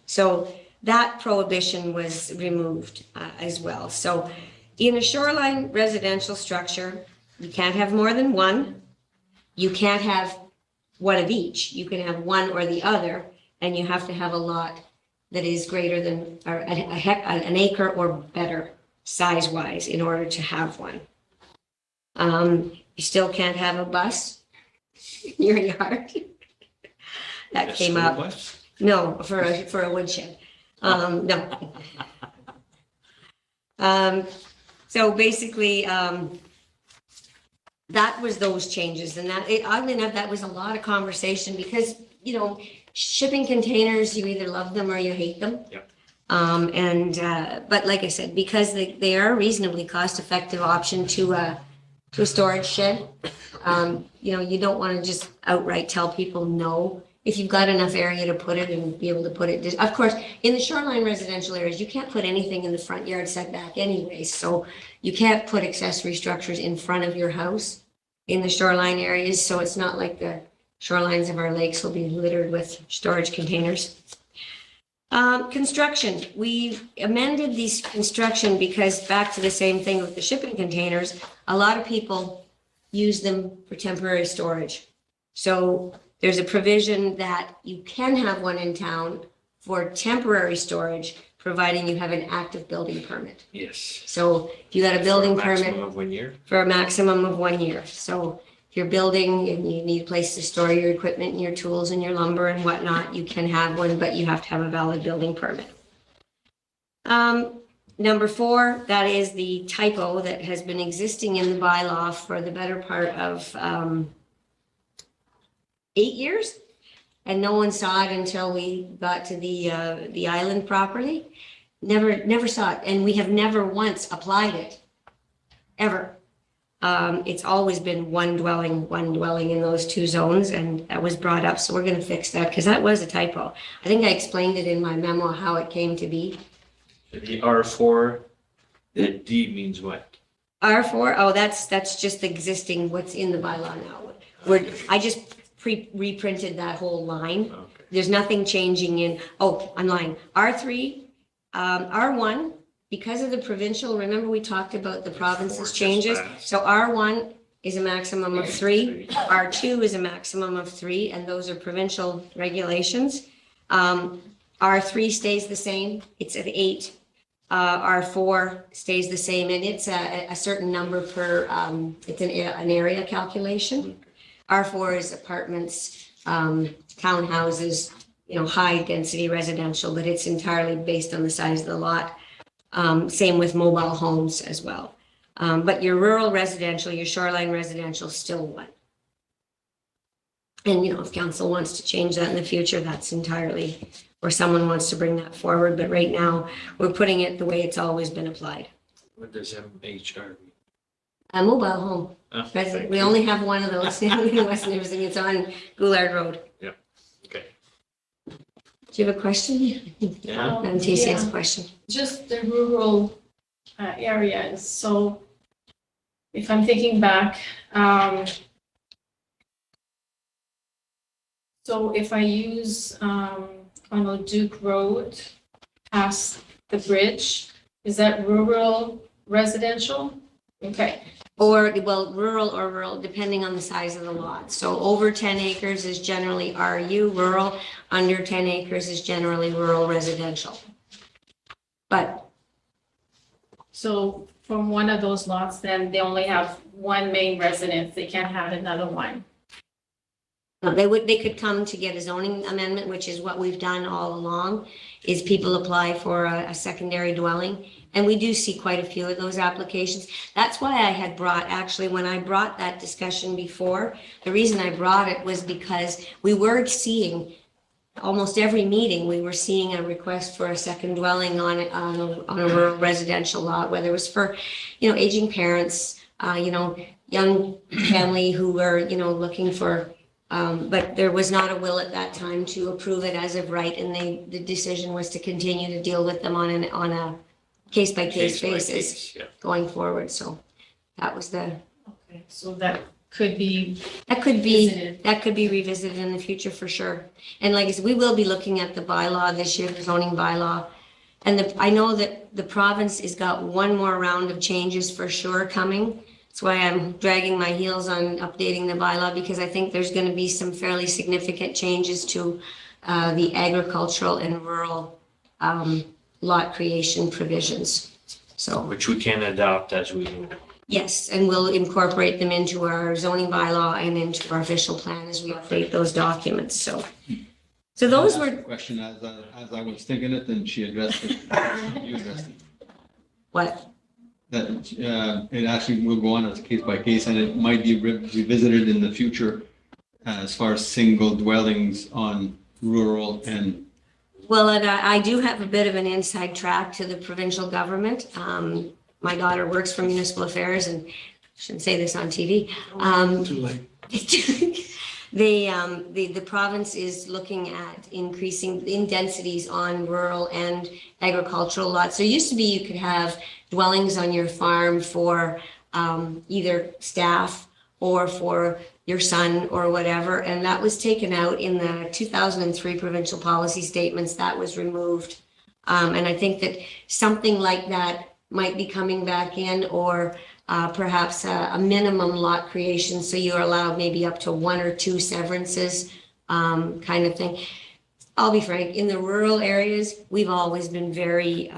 So that prohibition was removed as well. So in a shoreline residential structure, you can't have more than one. You can't have one of each. You can have one or the other, and you have to have a lot that is greater than or an acre or better size-wise in order to have one. You still can't have a bus in your yard. That came up. No, for a woodshed. No. So basically, that was those changes, and oddly enough, that was a lot of conversation because, you know, shipping containers, you either love them or you hate them. Yep. But like I said, because they are a reasonably cost-effective option to a storage shed, you know, you don't want to just outright tell people no. If you've got enough area to put it and be able to put it, of course, in the shoreline residential areas, you can't put anything in the front yard setback anyway. So you can't put accessory structures in front of your house in the shoreline areas. So it's not like the shorelines of our lakes will be littered with storage containers. Construction, we amended these construction because back to the same thing with the shipping containers, a lot of people use them for temporary storage. So there's a provision that you can have one in town for temporary storage, providing you have an active building permit. Yes. So if you got a building For a maximum permit of 1 year. for a maximum of 1 year. So if you're building and you need a place to store your equipment and your tools and your lumber and whatnot, you can have one, but you have to have a valid building permit. Number 4, that is the typo that has been existing in the bylaw for the better part of 8 years. And no one saw it until we got to the island property. Never saw it. And we have never once applied it, ever. It's always been one dwelling in those 2 zones, and that was brought up. So we're going to fix that because that was a typo. I think I explained it in my memo how it came to be. The R4, the D means what? R4, oh, that's just existing what's in the bylaw now. I just reprinted that whole line. Okay. There's nothing changing in, oh, I'm lying. R3, R1, because of the provincial, remember we talked about the province's changes? So R1 is a maximum of 3, R2 is a maximum of 3, and those are provincial regulations. R3 stays the same, it's at 8. R4 stays the same, and it's a certain number per, it's an area calculation. R4 is apartments, townhouses, high density residential, but it's entirely based on the size of the lot. Same with mobile homes as well. But your rural residential, your shoreline residential, still 1. And, if council wants to change that in the future, that's entirely, or someone wants to bring that forward. But right now, we're putting it the way it's always been applied. What does MHR mean? A mobile home. Oh, Resident. thank We you. only have one of those in West Nipissing. It's on Goulard Road. Okay. Do you have a question? Yeah. TC has a question. Just the rural areas. So if I'm thinking back, so if I use on Duke Road past the bridge, is that rural residential? Okay. Or, well, rural, depending on the size of the lot. So over 10 acres is generally RU, rural. Under 10 acres is generally rural residential. But So from one of those lots, then they only have one main residence. They can't have another one. they could come to get a zoning amendment, which is what we've done all along, is people apply for a secondary dwelling. And we do see quite a few of those applications. That's why I had actually, when I brought that discussion before, the reason I brought it was because we were seeing, almost every meeting, we were seeing a request for a second dwelling on a rural residential lot, whether it was for, aging parents, young family who were, looking for, but there was not a will at that time to approve it as of right. And the decision was to continue to deal with them on a case-by-case basis going forward. So that was Okay, so that could be that could visited. be revisited in the future for sure. And like I said, we will be looking at the bylaw this year, the zoning bylaw. And I know that the province has got one more round of changes for sure coming. That's why I'm dragging my heels on updating the bylaw, because I think there's going to be some fairly significant changes to the agricultural and rural lot creation provisions. So, Which we can adopt as we move. yes, and we'll incorporate them into our zoning bylaw and into our official plan as we update those documents. So those I asked were, the question as I was thinking it, and she addressed it. You addressed it. what? That it actually will go on as a case by case, and it might be revisited in the future as far as single dwellings on rural and. Well, and I do have a bit of an inside track to the provincial government. My daughter works for municipal affairs, and I shouldn't say this on TV. Too late. The province is looking at increasing in densities on rural and agricultural lots. So it used to be you could have dwellings on your farm for either staff or for your son or whatever, and that was taken out in the 2003 provincial policy statements. That was removed. And I think that something like that might be coming back in, or perhaps a minimum lot creation, so you're allowed maybe up to 1 or 2 severances, kind of thing. I'll be frank, in the rural areas, we've always been very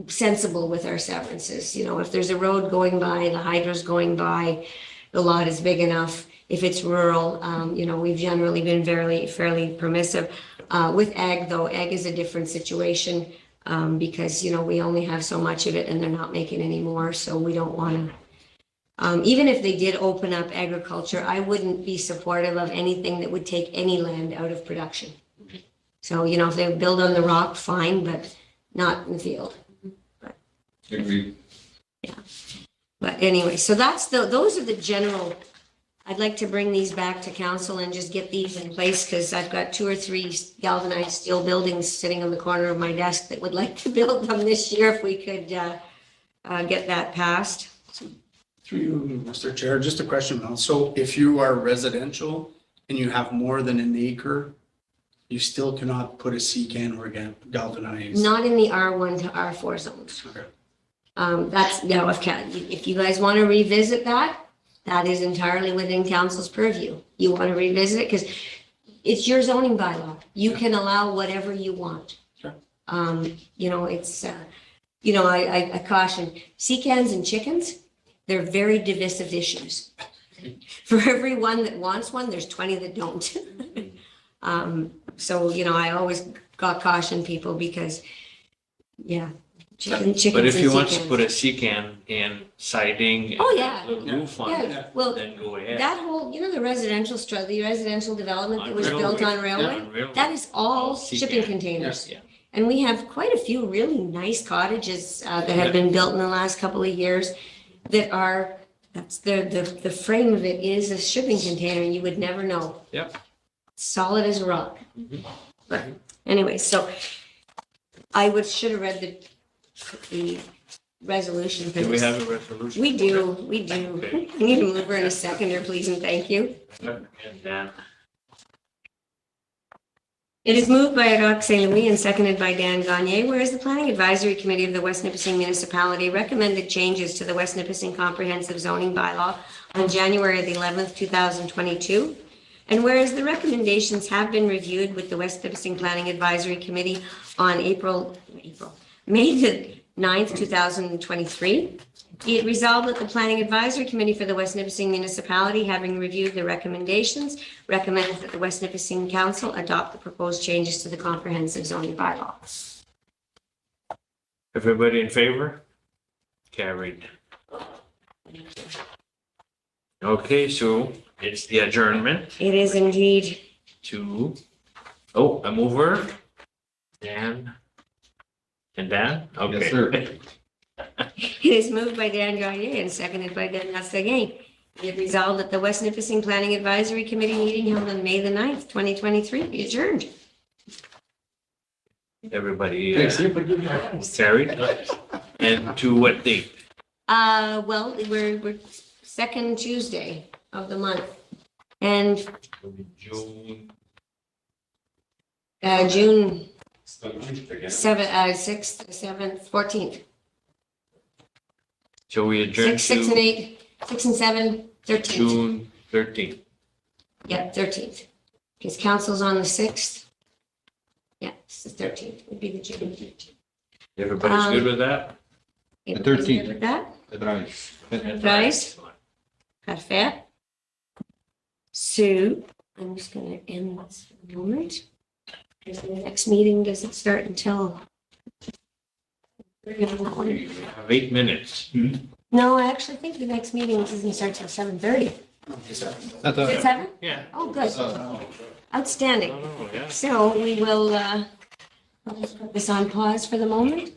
sensible with our severances. You know, if there's a road going by, the hydro's going by, the lot is big enough. If it's rural, you know, we've generally been fairly permissive. With ag, though, ag is a different situation, because, you know, we only have so much of it and they're not making any more, so we don't want to. Even if they did open up agriculture, I wouldn't be supportive of anything that would take any land out of production. So, you know, if they build on the rock, fine, but not in the field. Agreed. But anyway, so those are the general, I'd like to bring these back to council and just get these in place, because I've got 2 or 3 galvanized steel buildings sitting on the corner of my desk that would like to build them this year if we could get that passed. Through you, Mr. Chair, just a question, Mel. So if you are residential and you have more than an acre, you still cannot put a CCAN or a galvanized? Not in the R1 to R4 zones. Okay. That's, now, if you guys want to revisit that, that is entirely within council's purview. You want to revisit it, because it's your zoning bylaw. You can allow whatever you want. Sure. You know, it's, you know, I caution, CCANs and chickens, they're very divisive issues. For every one that wants one, there's 20 that don't. So, you know, I always got caution people, because, yeah, chickens But if and you want to CCANs. put a CCAN in siding and Oh, yeah. a roof on Yeah, it, well, then go ahead. that whole, you know, the residential development that On was built railway. on railway, On railway. that is all All shipping CCAN. containers. Yeah. And we have quite a few really nice cottages that have been built in the last couple of years that are, that's the frame of it is a shipping container, and you would never know. Yep. Solid as a rock. Mhm. But anyway, so should have read the resolution for Do we this. have a resolution? We do. Okay. I need a mover and a seconder, please, and thank you. And then, It is moved by Rock St. Louis and seconded by Dan Gagné, whereas the Planning Advisory Committee of the West Nipissing Municipality recommended changes to the West Nipissing Comprehensive Zoning Bylaw on January the 11th, 2022. And whereas the recommendations have been reviewed with the West Nipissing Planning Advisory Committee on May the 9th, 2023, be it resolved that the Planning Advisory Committee for the West Nipissing Municipality, having reviewed the recommendations, recommends that the West Nipissing Council adopt the proposed changes to the comprehensive zoning bylaw. everybody in favor? Carried. Okay, so it's the adjournment It is indeed. to, a mover, Dan. And Dan? Okay. Yes, sir. It is moved by Dan Gagné and seconded by Dan Gagné. Be it resolved that the West Nipissing Planning Advisory Committee meeting held on May the 9th, 2023 be adjourned. Everybody carried. And to what date? Well, we're second Tuesday of the month. And June. June 6th, 7th, 14th. So we adjourn 6 and to 8, 6 and 7, 13th. June 13th. Yeah, 13th. Because council's on the 6th. Yeah, it's the 13th, would be the June 13th. Everybody's good with that? Everybody's good 13th. with that? Right. Guys? Perfect. So, I'm just gonna end this for a moment. Because the next meeting doesn't start until. We have 8 minutes. No, I actually think the next meeting doesn't start till 7:30. Is it 7? Yeah. Oh, good. Outstanding. Oh, yeah. So we will, I'll just put this on pause for the moment.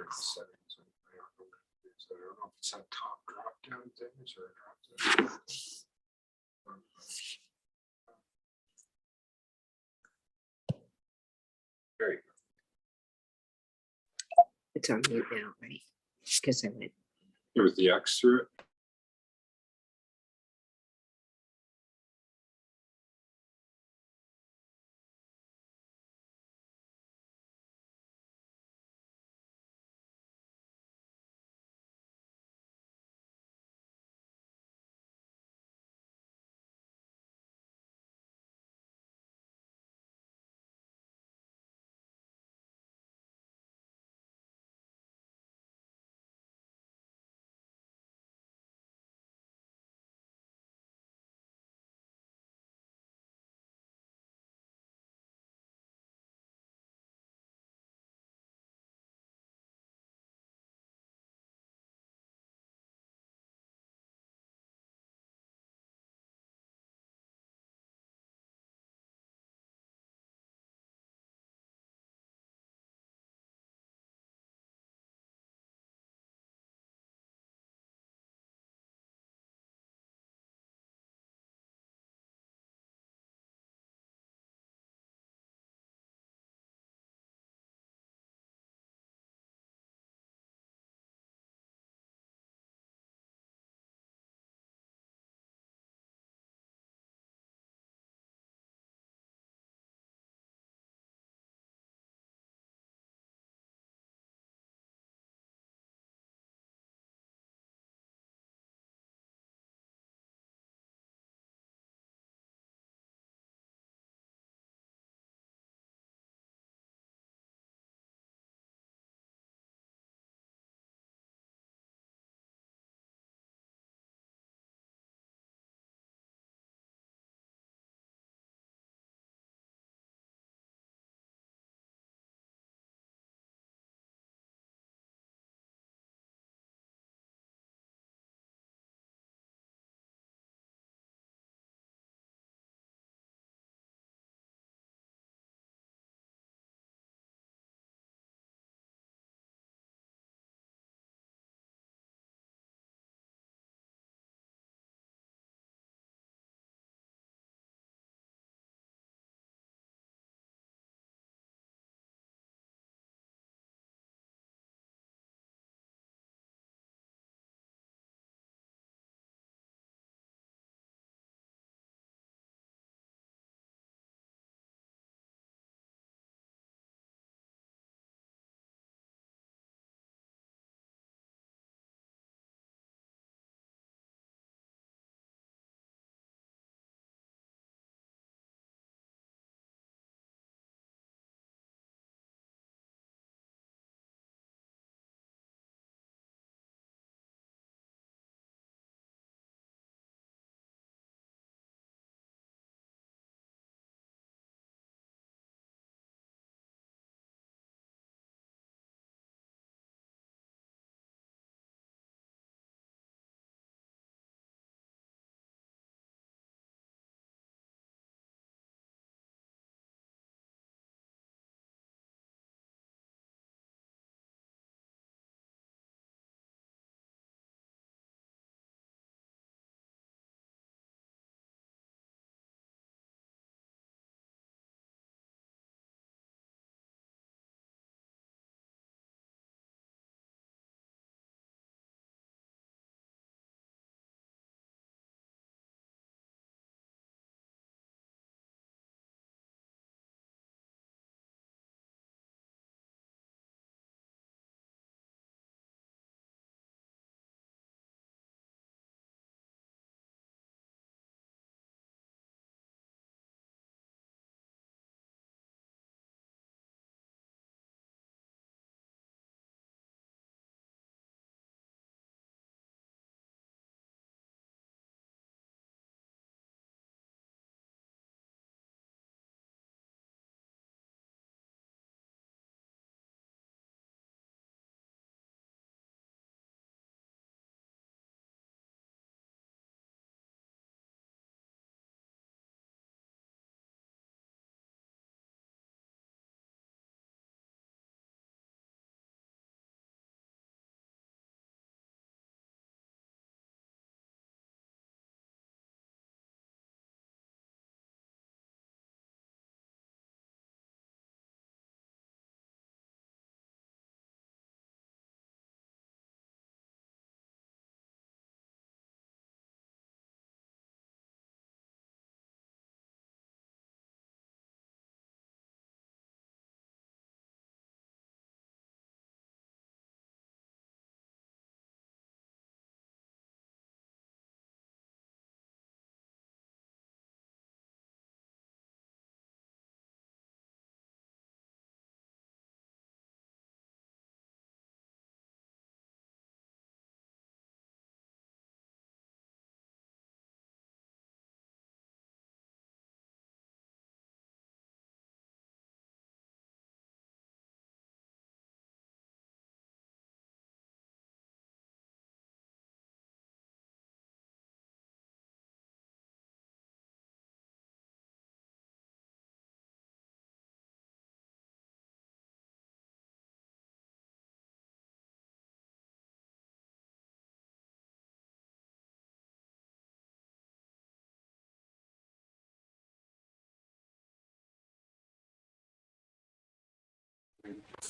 turn the settings. And I don't know what it is. I don't know if it's that top drop down things or drop down. There you go. It's on mute now, right? Because I went. There was the X through it.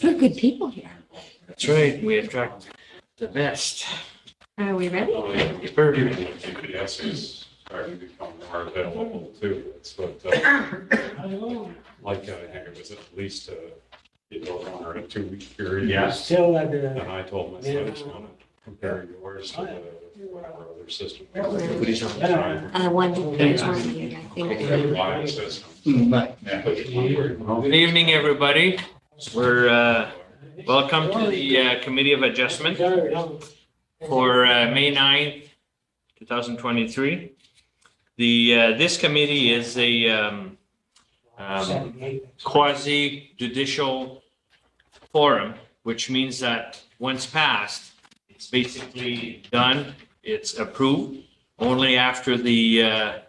We're good people here. That's right, we attract the best. Are we ready? The essays starting to become more available too. That's what, like, I think it was at least one or a 2-week period. Yeah. Still at the, And I told my son, I just want to compare yours to whatever other system. Nobody's on. There's one here, I think. Why system. Good evening, everybody. We're, welcome to the Committee of Adjustment for May 9th, 2023. This committee is a quasi judicial forum, which means that once passed, it's basically done, it's approved only after the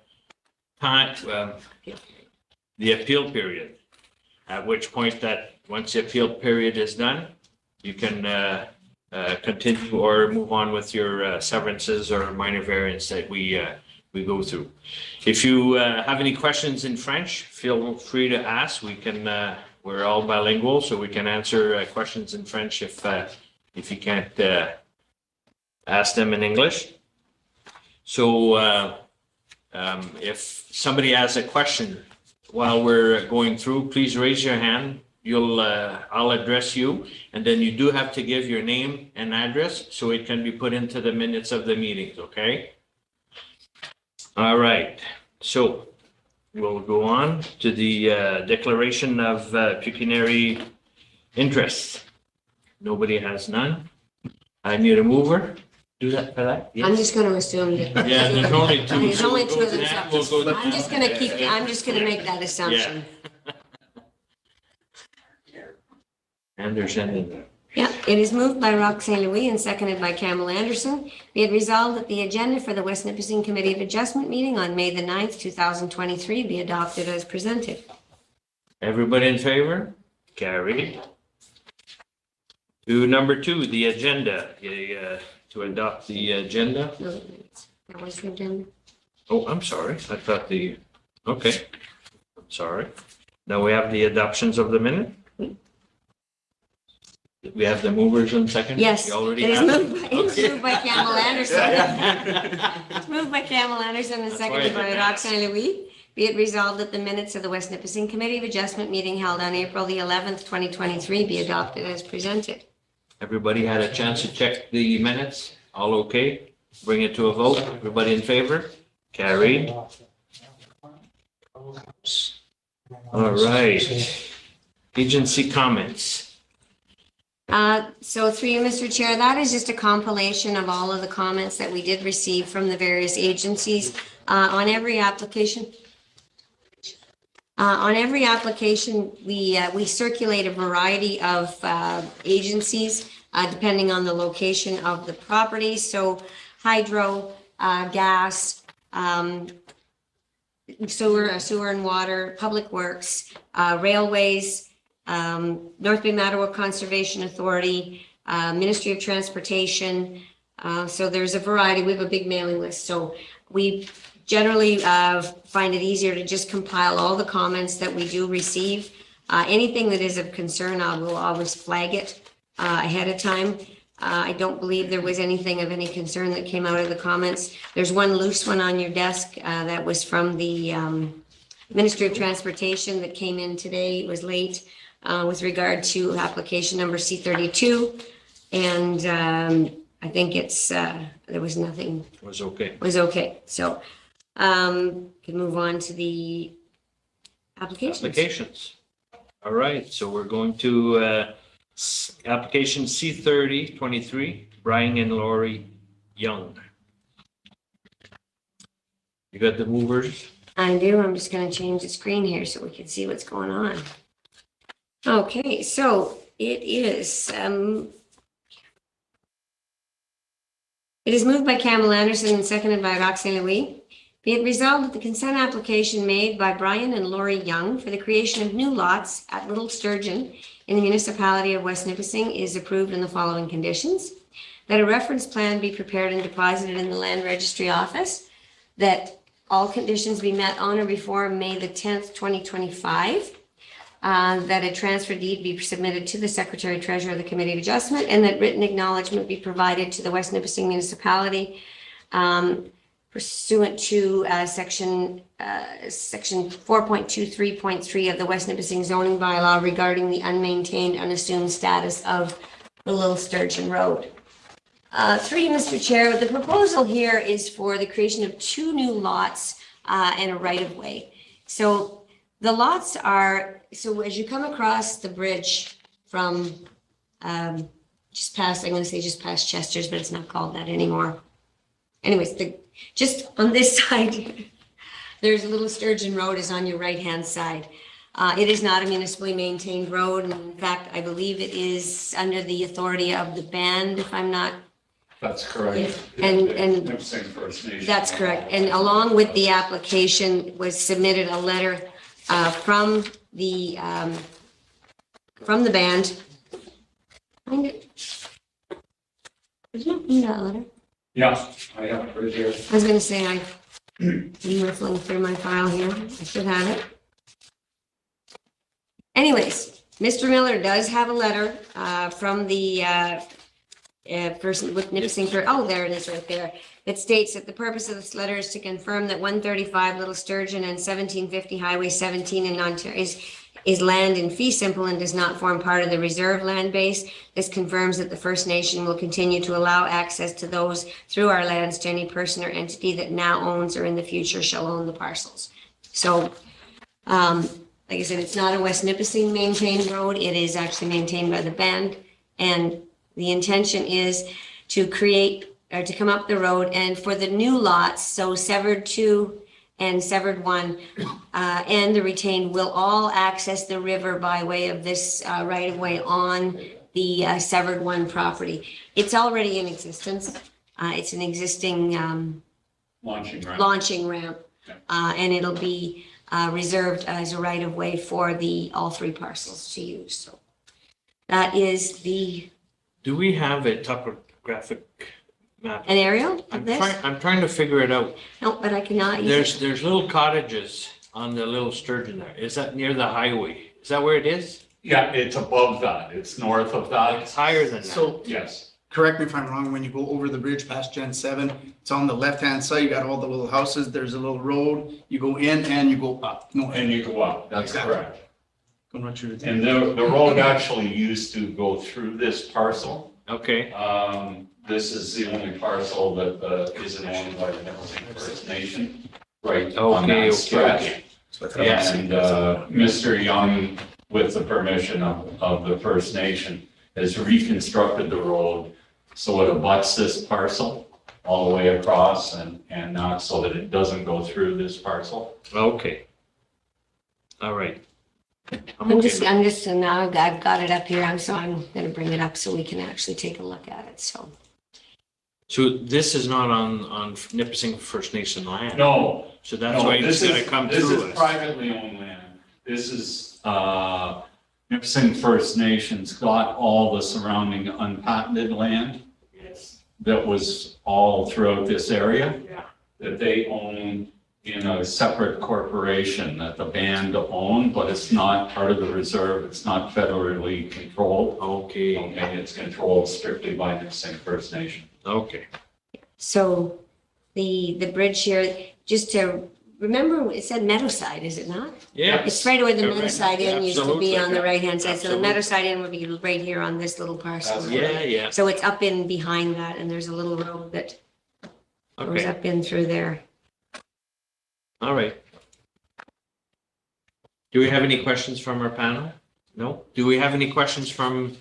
the appeal period, at which point that once the appeal period is done, you can continue or move on with your severances or minor variants that we go through. If you have any questions in French, feel free to ask. We can, we're all bilingual, so we can answer questions in French if you can't ask them in English. So if somebody has a question while we're going through, please raise your hand. I'll address you, and then you do have to give your name and address so it can be put into the minutes of the meetings, okay? All right, so we'll go on to the declaration of pecuniary interest. Nobody has none. I need a mover. Do that for that? I'm just gonna assume that. Yeah, there's only two. There's so only we'll two go of to them. that. We'll go to- I'm just gonna make that assumption. Anderson and Yeah, it is moved by Rock St. Louis and seconded by Campbell Anderson. Be it resolved that the agenda for the West Nipissing Committee of Adjustment meeting on May the 9th, 2023 be adopted as presented. everybody in favor? Carried. To number 2, the agenda, to adopt the agenda. No, that was the agenda. Oh, I'm sorry. I thought okay. I'm sorry. Now we have the adoptions of the minute. We have the movers and seconds? Yes, You it already is have them? moved Okay. by Campbell Anderson. Yeah. It's moved by Campbell Anderson and seconded by Rock St. Louis. Be it resolved that the minutes of the West Nipissing Committee of Adjustment meeting held on April the 11th, 2023 be adopted as presented. Everybody had a chance to check the minutes? All okay? Bring it to a vote. Everybody in favor? Carried. All right. Agency comments. So through you, Mr. Chair, that is just a compilation of all of the comments that we did receive from the various agencies on every application. On every application, we circulate a variety of agencies depending on the location of the property. So hydro, gas, sewer and water, public works, railways, North Bay Mattawa Conservation Authority, Ministry of Transportation. So there's a variety. We have a big mailing list. So we generally find it easier to just compile all the comments that we do receive. Anything that is of concern, I will always flag it ahead of time. I don't believe there was anything of any concern that came out of the comments. There's one loose one on your desk that was from the Ministry of Transportation that came in today. It was late with regard to application number C32. And I think it's, there was nothing. Was okay. Was okay. So can move on to the applications. Applications. All right, so we're going to application C3023, Brian and Lori Young. You got the movers? I do. I'm just going to change the screen here so we can see what's going on. Okay, so it is moved by Campbell Anderson and seconded by Rock St. Louis. Be it resolved that the consent application made by Brian and Lori Young for the creation of new lots at Little Sturgeon in the municipality of West Nipissing is approved in the following conditions: that a reference plan be prepared and deposited in the land registry office, that all conditions be met on or before May the 10th, 2025, that a transfer deed be submitted to the Secretary Treasurer of the Committee of Adjustment, and that written acknowledgement be provided to the West Nipissing Municipality pursuant to section 4.23.3 of the West Nipissing zoning bylaw regarding the unmaintained, unassumed status of the Little Sturgeon Road. Through you, Mr. Chair, the proposal here is for the creation of 2 new lots and a right-of-way. So the lots are, so as you come across the bridge from just past, I'm going to say just past Chester's, but it's not called that anymore. Anyways, just on this side, there's a Little Sturgeon Road is on your right-hand side. It is not a municipally maintained road. And in fact, I believe it is under the authority of the band, if I'm not. That's correct. And Nipissing First Nation. that's correct. And along with the application was submitted a letter from the band. Find it. Did you find that letter? Yeah, I have it right here. I was gonna say, I'm riffling through my file here. I should have it. Anyways, Mr. Miller does have a letter from the person with Nipissing, oh, there it is right there. It states that the purpose of this letter is to confirm that 135 Little Sturgeon and 1750 Highway 17 in Ontario is land in fee simple and does not form part of the reserve land base. This confirms that the First Nation will continue to allow access to those through our lands to any person or entity that now owns or in the future shall own the parcels. So, like I said, it's not a West Nipissing maintained road. It is actually maintained by the band. And the intention is to create or to come up the road and for the new lots, so Severed 2 and Severed 1 and the retained will all access the river by way of this right of way on the Severed 1 property. It's already in existence. It's an existing launching ramp. And it'll be reserved as a right of way for all 3 parcels to use. So that is the. Do we have a topographic map? An aerial of this? I'm trying to figure it out. No, but I cannot use it. There's little cottages on the Little Sturgeon there. Is that near the highway? Is that where it is? Yeah, it's above that. It's north of that. It's higher than that. So Yes. correct me if I'm wrong, when you go over the bridge past Gen 7, it's on the left-hand side, you got all the little houses, there's a little road, you go in and you go up. No, And you go up, that's Exactly. correct. Going right through the. And the road actually used to go through this parcel. Okay, This is the only parcel that isn't owned by the Nipissing First Nation, right on Okay, okay, that stretch. okay. Yeah. And Mr. Young, with the permission of the First Nation, has reconstructed the road so it abuts this parcel all the way across and not so that it doesn't go through this parcel. okay. All right. I'm just, and now I've got it up here, so I'm gonna bring it up so we can actually take a look at it, so. So this is not on Nipissing First Nation land? No, So that's no, why it's this gonna is, come this through is us? privately owned land. This is, Nipissing First Nations got all the surrounding unpatented land that was all throughout this area, that they own in a separate corporation that the band owned, but it's not part of the reserve. It's not federally controlled. Okay, Okay, it's controlled strictly by Nipissing First Nation. okay. So the bridge here, just to remember, it said Meadowside, is it not? Yeah. It's right where the Correct. Meadowside Inn used to be Absolutely. on the right-hand side, so the Absolutely. Meadowside Inn would be right here on this little parcel. That's Yeah, yeah, So it's up in behind that, and there's a little road that goes okay, up in through there. all right. Do we have any questions from our panel? No? Do we have any questions from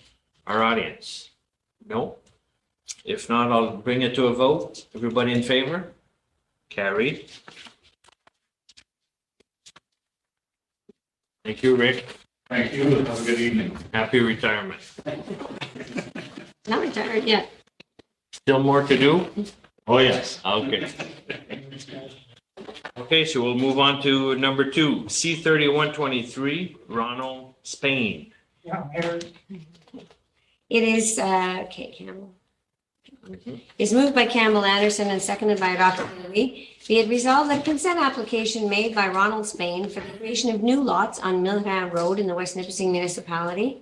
our audience? No? If not, I'll bring it to a vote. Everybody in favor? Carried. Thank you, Rick. Thank you. Have a good evening. Happy retirement. Not retired yet. Still more to do? Oh, yes. Okay. Okay, so we'll move on to number 2, C-3123, Ronald, Spain. It is, okay, Campbell. Is moved by Campbell Anderson and seconded by Dr. Louis. Be it resolved that a consent application made by Ronald Spain for the creation of new lots on Milltown Road in the West Nipissing municipality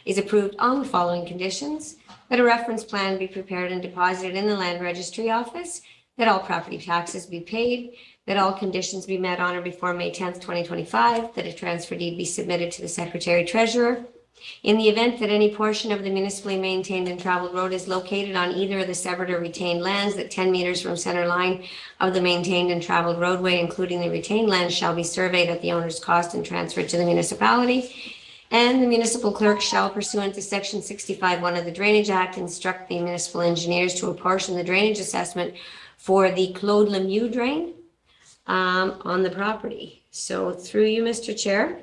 is approved on the following conditions: that a reference plan be prepared and deposited in the land registry office, that all property taxes be paid, that all conditions be met on or before May 10th, 2025, that a transfer deed be submitted to the Secretary Treasurer. In the event that any portion of the municipally maintained and traveled road is located on either of the severed or retained lands, that 10 meters from center line of the maintained and traveled roadway, including the retained lands, shall be surveyed at the owner's cost and transferred to the municipality. And the municipal clerk shall, pursuant to section 65(1) of the Drainage Act, instruct the municipal engineers to apportion the drainage assessment for the Claude Lemieux drain on the property. So through you, Mr. Chair.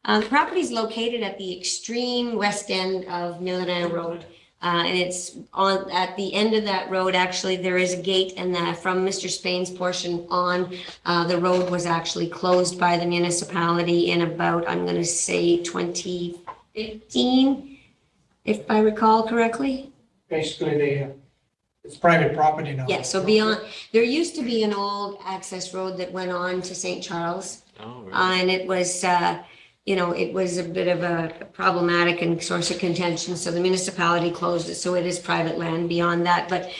The property is located at the extreme west end of Milltown Road. And it's on, at the end of that road, actually, there is a gate, and from Mr. Spain's portion on, the road was actually closed by the municipality in about, I'm gonna say 2015, if I recall correctly. Basically, it's private property now. Yeah, so beyond, there used to be an old access road that went on to St. Charles. Oh, really? And it was, it was a bit of a problematic and source of contention, so the municipality closed it, so it is private land beyond that, but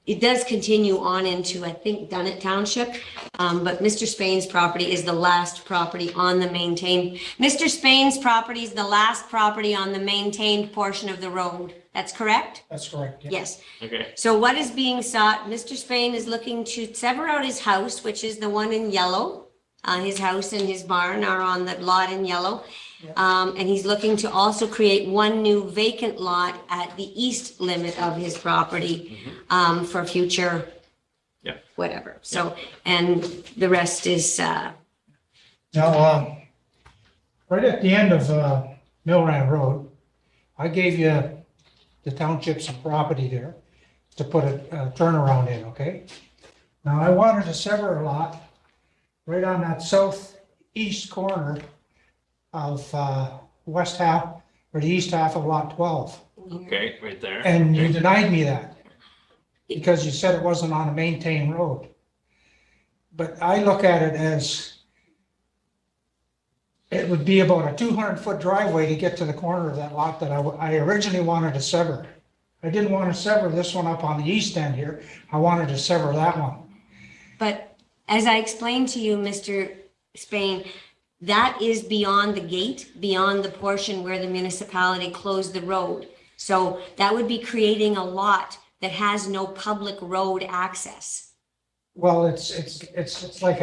it does continue on into, I think, Dunnet Township, but Mr. Spain's property is the last property on the maintained, Mr. Spain's property is the last property on the maintained portion of the road. That's correct? That's correct. Yeah. Yes. Okay. So what is being sought? Mr. Spain is looking to sever out his house, which is the one in yellow. His house and his barn are on the lot in yellow. And he's looking to also create one new vacant lot at the east limit of his property for future whatever. So, and the rest is, Now, right at the end of Milltown Road, I gave you the township some property there to put a turnaround in, okay? Now, I wanted to sever a lot right on that southeast corner of west half, or the east half of lot 12. Okay, right there. And you Okay. denied me that because you said it wasn't on a maintained road. But I look at it as it would be about a 200-foot driveway to get to the corner of that lot that I originally wanted to sever. I didn't want to sever this one up on the east end here. I wanted to sever that one. but as I explained to you, Mr. Spain, that is beyond the gate, beyond the portion where the municipality closed the road. So that would be creating a lot that has no public road access. Well, it's like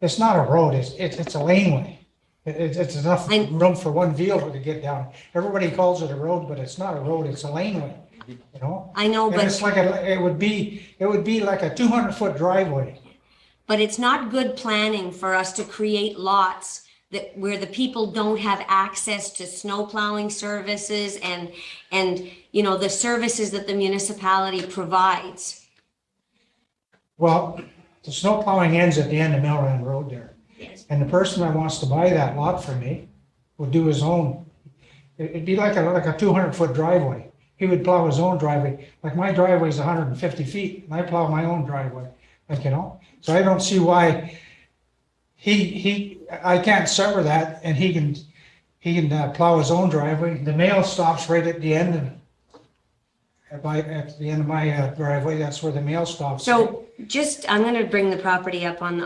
it's not a road, it's a laneway. It's enough room for one vehicle to get down. Everybody calls it a road, but it's not a road, it's a laneway, you know? I know, And it's but, like it would be like a 200-foot driveway. but it's not good planning for us to create lots that, where the people don't have access to snow plowing services and, the services that the municipality provides. Well, the snow plowing ends at the end of Milltown Road there. Yes. And the person that wants to buy that lot from me would do his own. It'd be like a 200-foot driveway. He would plow his own driveway. Like my driveway is 150 feet, and I plow my own driveway, So I don't see why I can't sever that, and he can plow his own driveway. The mail stops right at the end of my driveway. That's where the mail stops. So I'm gonna bring the property up on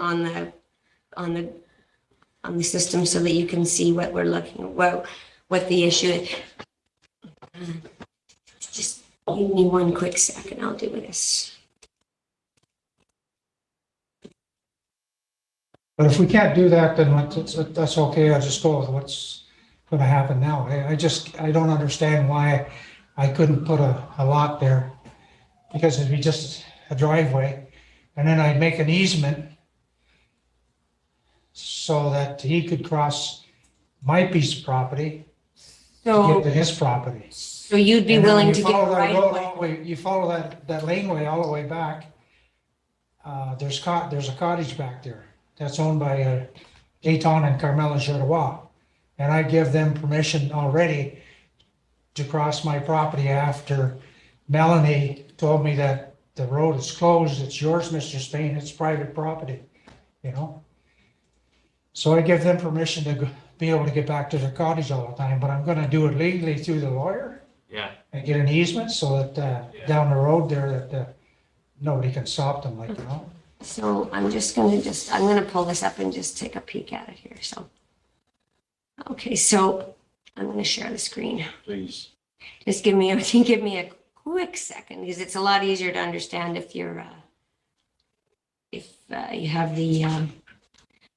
the system so that you can see what we're looking, what the issue is. Just give me one quick second, I'll do this. But if we can't do that, then that's okay. I'll just go with what's going to happen now. I don't understand why I couldn't put a lot there, because it'd be just a driveway, and then I'd make an easement so that he could cross my piece of property to get to his property. So you'd be And then when willing you to get follow that right road away? all the way- You follow that laneway all the way back. There's a cottage back there that's owned by Dayton and Carmela Gerdois. And I give them permission already to cross my property after Melanie told me that the road is closed, it's yours, Mr. Spain, it's private property, you know? So I give them permission to be able to get back to their cottage all the time, but I'm gonna do it legally through the lawyer Yeah, and get an easement so that, down the road there, that, nobody can stop them, like, you know? So I'm gonna pull this up and just take a peek at it here, so. Okay, so I'm gonna share the screen. please. Just give me a quick second, because it's a lot easier to understand if you're, you have the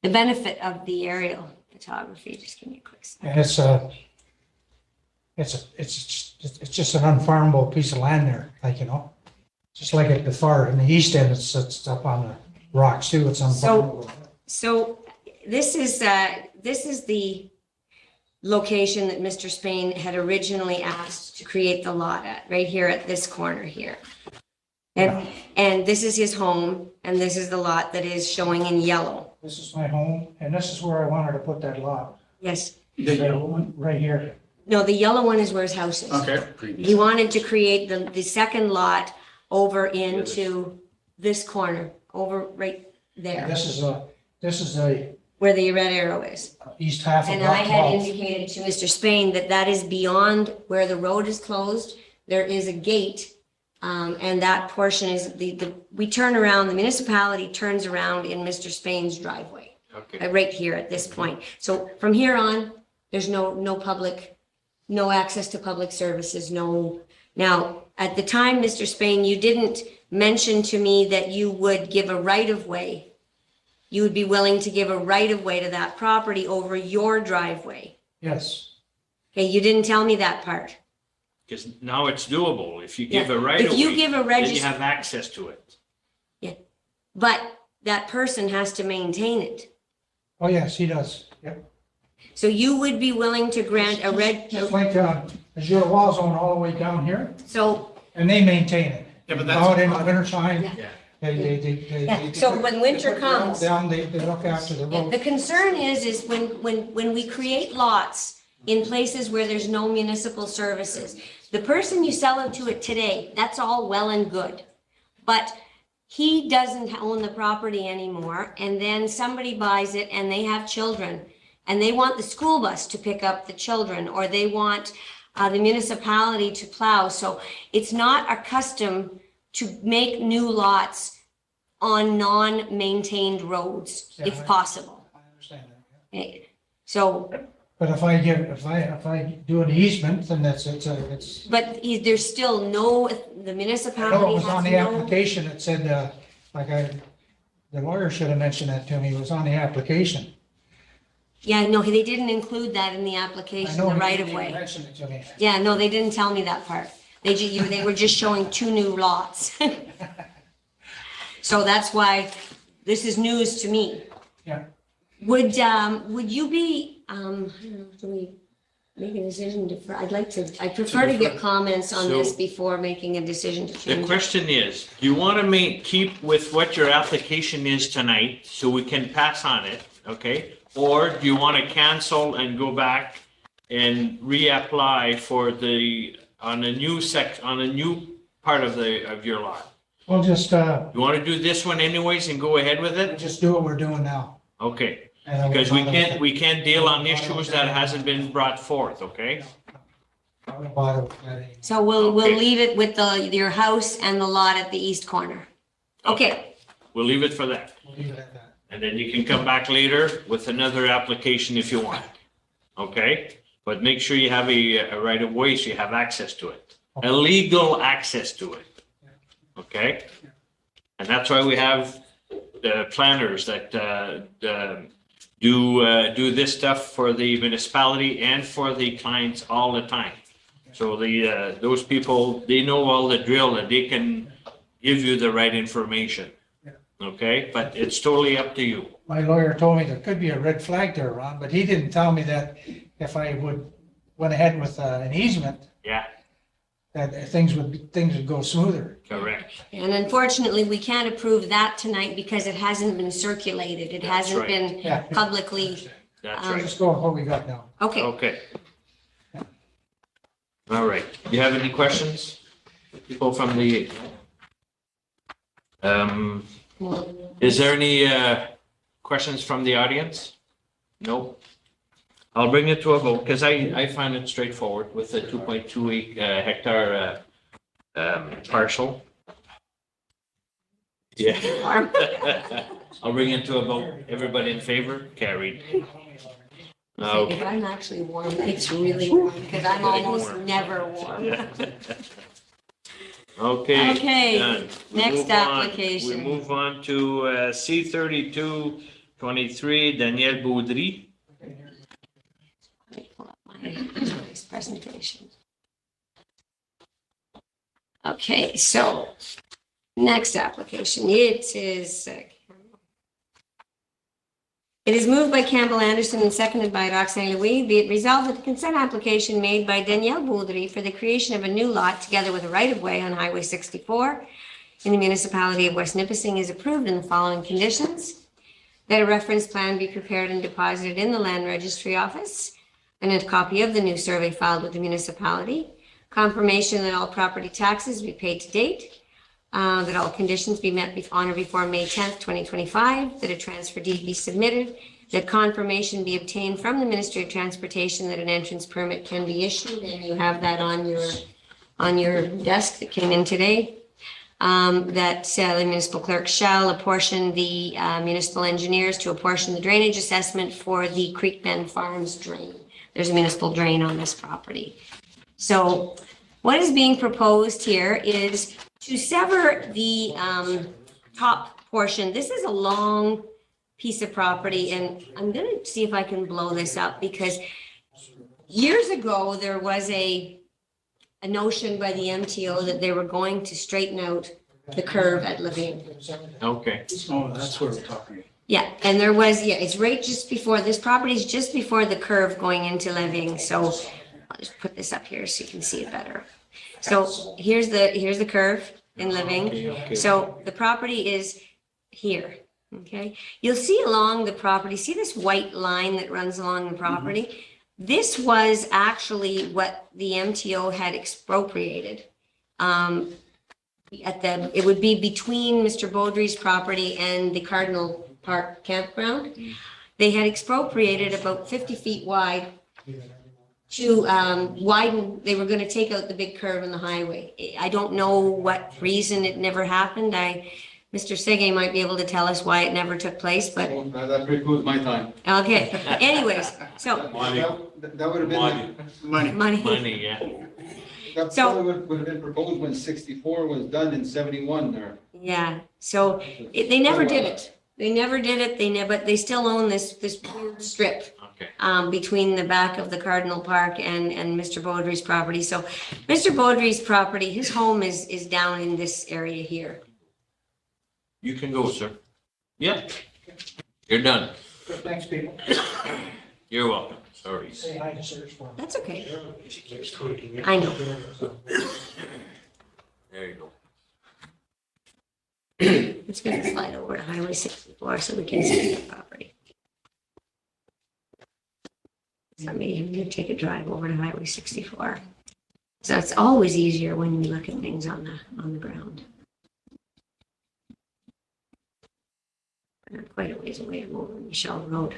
benefit of the aerial photography. Just give me a quick second. And it's just an unfarmable piece of land there, like, you know? Just like at the far, in the east end, it's up on the rocks too, it's unfarmable. So this is the location that Mr. Spain had originally asked to create the lot at, right here at this corner here. And this is his home, and this is the lot that is showing in yellow. This is my home, and this is where I wanted to put that lot. Yes. The yellow one? Right here. No, the yellow one is where his house is. Okay. He wanted to create the second lot over into this corner, over right And there, this is a where the red arrow is. east half of And I Rock had Falls. indicated to Mr. Spain that that is beyond where the road is closed. There is a gate, and that portion is we turn around, the municipality turns around in Mr. Spain's driveway, Okay. right here at this point. So from here on, there's no public, no access to public services, no. Now, at the time, Mr. Spain, you didn't mention to me that you would give a right of way. You would be willing to give a right of way to that property over your driveway. Yes, Okay, you didn't tell me that part. Because now it's doable. If you give Yeah. a right of If you way, give a then you have access to it. but that person has to maintain it. oh yes, he does, yep. So you would be willing to grant a Just like, there's your wall zone all the way down here, so, and they maintain it. Yeah, but Out in the that's. winter time, Yeah. they. So when winter they put the wall comes- Down, they look after the yeah, road. the concern is when we create lots in places where there's no municipal services, the person you sell it to today, that's all well and good. But he doesn't own the property anymore, and then somebody buys it and they have children, and they want the school bus to pick up the children, or they want the municipality to plow. So it's not our custom to make new lots on non-maintained roads, Yeah, if possible. I understand that, yeah. Okay, so, But if I do an easement, then it's. but there's still no, the I know it municipality was on has the no. application, it said, the lawyer should have mentioned that to me, it was on the application. Yeah, no, they didn't include that in the I application, know the he right didn't of even way. mention it to me. Yeah, no, they didn't tell me that part. They were just showing 2 new lots. So that's why this is news to me. Yeah. Would you be, I don't know, do we make a decision to, I prefer to get comments on this So- before making a decision to The change it. question is, do you want to keep with what your application is tonight so we can pass on it, okay? Or do you want to cancel and go back and reapply for on a new part of your lot? We'll just, You want to do this one anyways and go ahead with it? just do what we're doing now. Okay, And then we'll because we find can't deal on issues that hasn't been brought forth, okay? out. So we'll Okay. leave it with your house and the lot at the east corner. Okay, We'll leave it for that. We'll leave it at that. And then you can come back later with another application if you want. Okay? But make sure you have a right of way so you have access to it. A legal access to it. Okay? And that's why we have the planners that do this stuff for the municipality and for the clients all the time. So those people, they know all the drill that they can give you the right information. Okay? But it's totally up to you. My lawyer told me there could be a red flag there, Ron, but he didn't tell me that if I went ahead with an easement, Yeah, that things would go smoother. correct. and unfortunately, we can't approve that tonight because it hasn't been circulated. It That's hasn't right. been Yeah. publicly, That's I'll right. just go with what we got now. okay. Okay. All right. You have any questions? People from the, is there any, questions from the audience? No? I'll bring it to a vote, because I find it straightforward with a 2.2 hectare, parcel. Yeah. I'll bring it to a vote. Everybody in favor? Carried. If I'm actually warm, it's really warm, because I'm Getting almost warm. never warm. Okay. Okay, done. We next move on. application. We move on to C-32-23, Danielle Baudry. Let me pull up my next presentation. Okay, so next application, it is moved by Campbell Anderson and seconded by Roxanne Louis. Be it resolved that the consent application made by Danielle Baudry for the creation of a new lot together with a right-of-way on Highway 64 in the municipality of West Nipissing is approved in the following conditions. That a reference plan be prepared and deposited in the land registry office, and a copy of the new survey filed with the municipality. Confirmation that all property taxes be paid to date. That all conditions be met on or before May 10th, 2025, that a transfer deed be submitted, that confirmation be obtained from the Ministry of Transportation that an entrance permit can be issued, and you have that on your desk that came in today. That the municipal clerk shall apportion the municipal engineers to apportion the drainage assessment for the Creek Bend Farms drain. There's a municipal drain on this property. So what is being proposed here is to sever the top portion. This is a long piece of property, and I'm going to see if I can blow this up, because years ago there was a notion by the MTO that they were going to straighten out the curve at Levine. Okay. Oh, that's what we're talking about. Yeah, and there was, it's right just before, this property is just before the curve going into Levine. So I'll just put this up here so you can see it better. So here's the curve in Living. Okay. So the property is here, okay? You'll see along the property, see this white line that runs along the property? This was actually what the MTO had expropriated. It would be between Mr. Baudry's property and the Cardinal Park campground. They had expropriated about 50 feet wide to widen. They were going to take out the big curve in the highway. I don't know what reason it never happened. Mr. Sege might be able to tell us why it never took place, but. That precludes my time. Okay, anyways, so. That would have been. Money, yeah. That So- probably would have been proposed when 64 was done in 71 there. Yeah, so they never did it. They never did it. But they still own this weird strip Okay. between the back of the Cardinal Park and Mr. Baudry's property. So Mr. Baudry's property, his home is down in this area here. You can go, sir. Yeah. You're done. Thanks, people. You're welcome. Sorry. Say hi to Serge for me. That's okay. I know. There you go. It's going to slide over to Highway 64 so we can see the property. So maybe I'm going to take a drive over to Highway 64. So it's always easier when you look at things on the ground. Not quite a ways away, I'm over Michelle Road.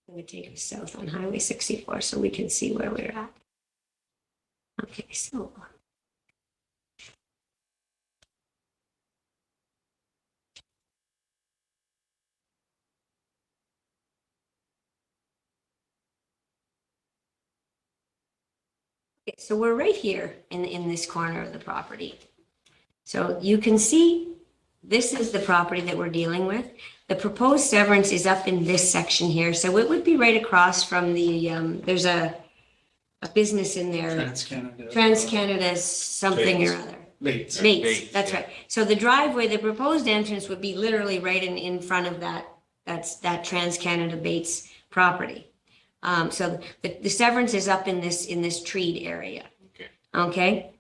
I'm going to take us south on Highway 64 so we can see where we're at. Okay, so. Okay, so we're right here in this corner of the property. So you can see this is the property that we're dealing with. The proposed severance is up in this section here. So it would be right across from the, there's a business in there. TransCanada something or other. Bates. Bates, that's yeah. right. So the driveway, the proposed entrance would be literally right in front of that TransCanada Bates property. So the severance is up in this treed area. Okay. Okay.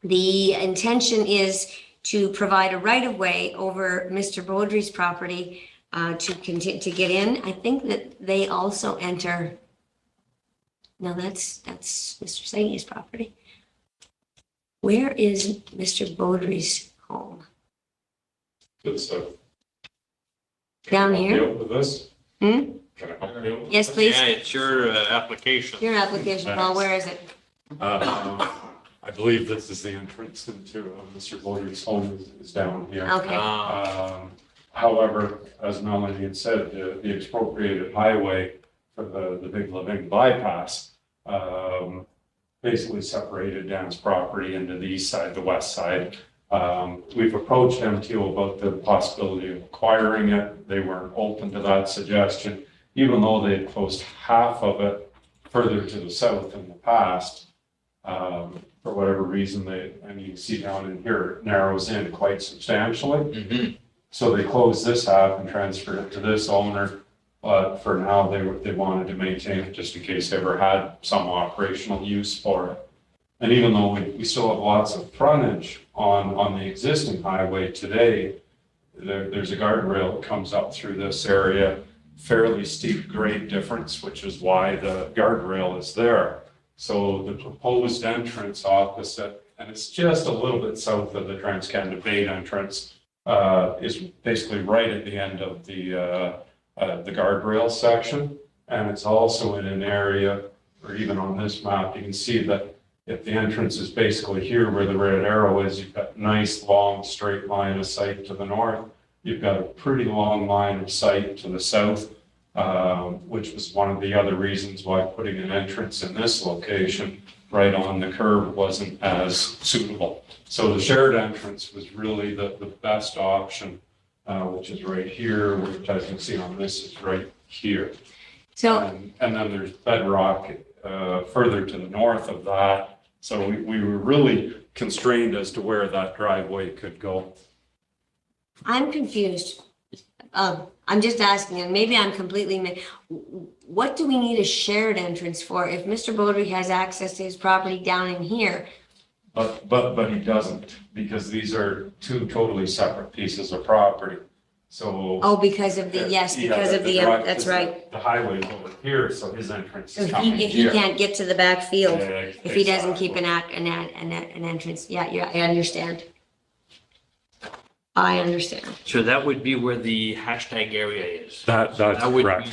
The intention is to provide a right-of-way over Mr. Beaudry's property to continue to get in. I think that they also enter. No, that's Mr. Saini's property. Where is Mr. Beaudry's home? Good stuff. Down Can I help here? you out with this? Hmm? Can I help you out with Yes, this? please. Yeah, it's your application. Your application, Paul, where is it? I believe this is the entrance into Mr. Boyer's home is down here. Okay. However, as Melanie had said, the expropriated highway for the Big Living bypass basically separated Dan's property into the east side, the west side. We've approached MTO about the possibility of acquiring it. They weren't open to that suggestion, even though they had closed half of it further to the south in the past. For whatever reason, and you can see down in here, it narrows in quite substantially. Mm-hmm. So they closed this half and transferred it to this owner. But for now, they wanted to maintain it just in case they ever had some operational use for it. And even though we still have lots of frontage on the existing highway today, there's a guardrail that comes up through this area, fairly steep grade difference, which is why the guardrail is there. So the proposed entrance opposite, and it's just a little bit south of the Trans-Canada Bay entrance, is basically right at the end of the guardrail section. And it's also in an area, or even on this map, you can see that if the entrance is basically here where the red arrow is, you've got nice long straight line of sight to the north. You've got a pretty long line of sight to the south, which was one of the other reasons why putting an entrance in this location right on the curb wasn't as suitable. So the shared entrance was really the best option, which is right here, which as you can see on this is right here. So, And then there's bedrock further to the north of that. So we were really constrained as to where that driveway could go. I'm confused. I'm just asking, and maybe I'm completely, what do we need a shared entrance for if Mr. Beaudry has access to his property down in here? But he doesn't, because these are two totally separate pieces of property. So. Oh, because of the, yes, Yeah, because of the, drive- that's right. The highway's over here, so his entrance So is coming if he here. can't get to the back field, Yeah, if he doesn't keep exactly. an entrance, yeah, I understand. I understand. So that would be where the hashtag area is. That's That would correct.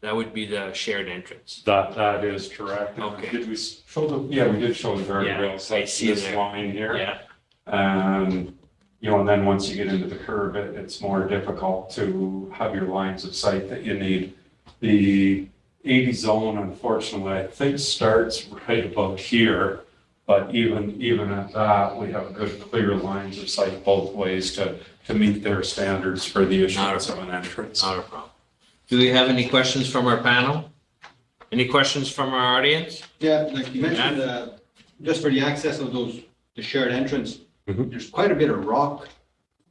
that would be the shared entrance. That is correct. Okay. Did we show the, yeah, we did show the guardrails. I That's see this there. line here. Yeah. And, and then once you get into the curve, it's more difficult to have your lines of sight that you need. The 80 zone, unfortunately, I think starts right about here. But even at that, we have good clear lines of sight both ways to meet their standards for the issuance of an entrance. Not a problem. Do we have any questions from our panel? Any questions from our audience? Yeah, like you mentioned, just for the access of the shared entrance, Mhm. there's quite a bit of rock.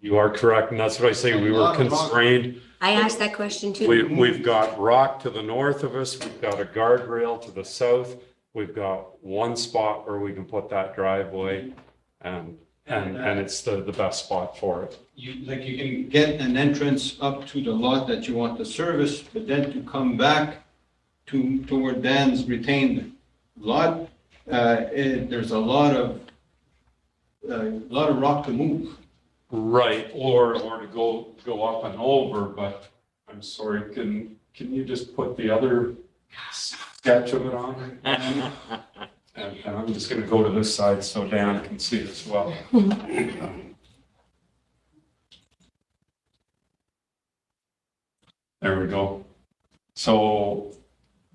You are correct, and that's what I say, we A were lot of rock. constrained. I asked that question too. We've got rock to the north of us, we've got a guardrail to the south, we've got one spot where we can put that driveway, and it's the best spot for it. You can get an entrance up to the lot that you want to service, but then to come back toward Dan's retained lot, there's a lot of rock to move. Right, or to go up and over, but I'm sorry, can you just put the other sketch of it on? And I'm just gonna go to this side so Dan can see it as well. There we go. So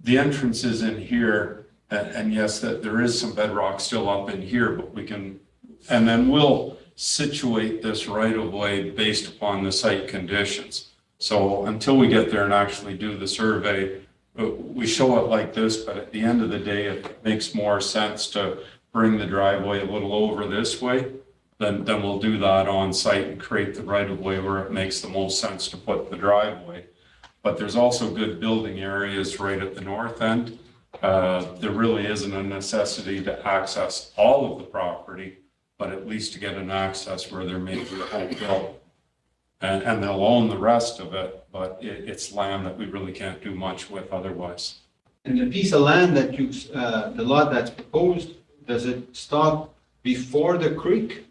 the entrance is in here, and yes, that there is some bedrock still up in here, but we can, and then we'll situate this right of way based upon the site conditions. So until we get there and actually do the survey, we show it like this, but at the end of the day, it makes more sense to bring the driveway a little over this way, then we'll do that on site and create the right of way where it makes the most sense to put the driveway. But there's also good building areas right at the north end. There really isn't a necessity to access all of the property, but at least to get an access where there may be a home built. And they'll own the rest of it, but it's land that we really can't do much with otherwise. And the piece of land that you, the lot that's proposed, does it stop before the creek?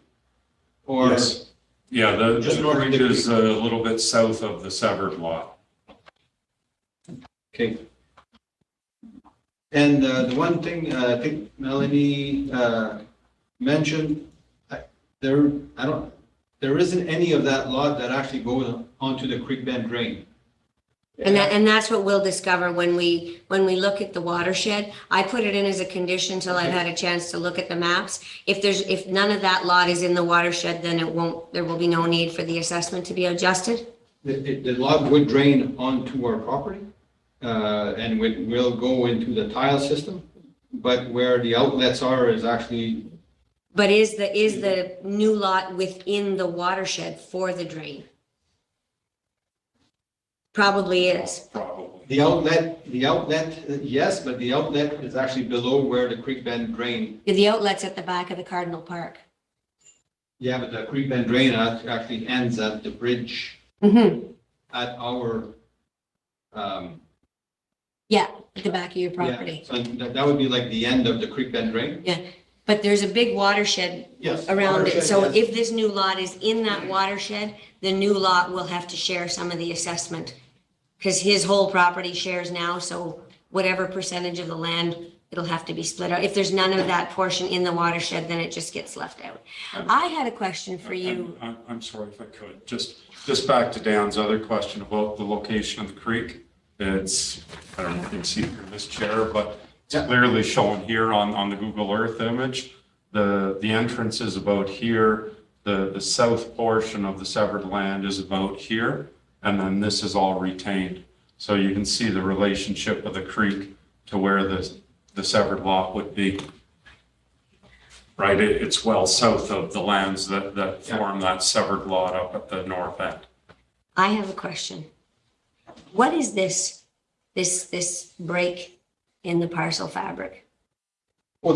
Or? Yes. Yeah, the Just north of creek the is a little bit south of the severed lot. Okay. And the one thing I think Melanie mentioned, there isn't any of that lot that actually goes onto the creek bend drain. And that's what we'll discover when we look at the watershed. I put it in as a condition till I've had a chance to look at the maps. If none of that lot is in the watershed, then there will be no need for the assessment to be adjusted. The lot would drain onto our property, and will go into the tile system, but where the outlets are is actually. But is the new lot within the watershed for the drain? Probably is. Probably. The outlet, yes, but the outlet is actually below where the creek bend drain. The outlet's at the back of the Cardinal Park. Yeah, but the creek bend drain actually ends at the bridge Mm-hmm. at our, Yeah, at the back of your yeah, property. so that would be like the end of the creek bend drain? Yeah, but there's a big watershed Yes. around it. watershed, So yes. if this new lot is in that watershed, the new lot will have to share some of the assessment. Because his whole property shares now, so whatever percentage of the land, it'll have to be split out. If there's none of that portion in the watershed, then it just gets left out. I had a question for you. I'm sorry if I could, just back to Dan's other question about the location of the creek. It's, I don't know if you can see it from this chair, but it's clearly shown here on the Google Earth image. The entrance is about here. The south portion of the severed land is about here. And then this is all retained. So you can see the relationship of the creek to where the severed lot would be. Right, it's well south of the lands that form that severed lot up at the north end. I have a question. What is this break in the parcel fabric? Oh,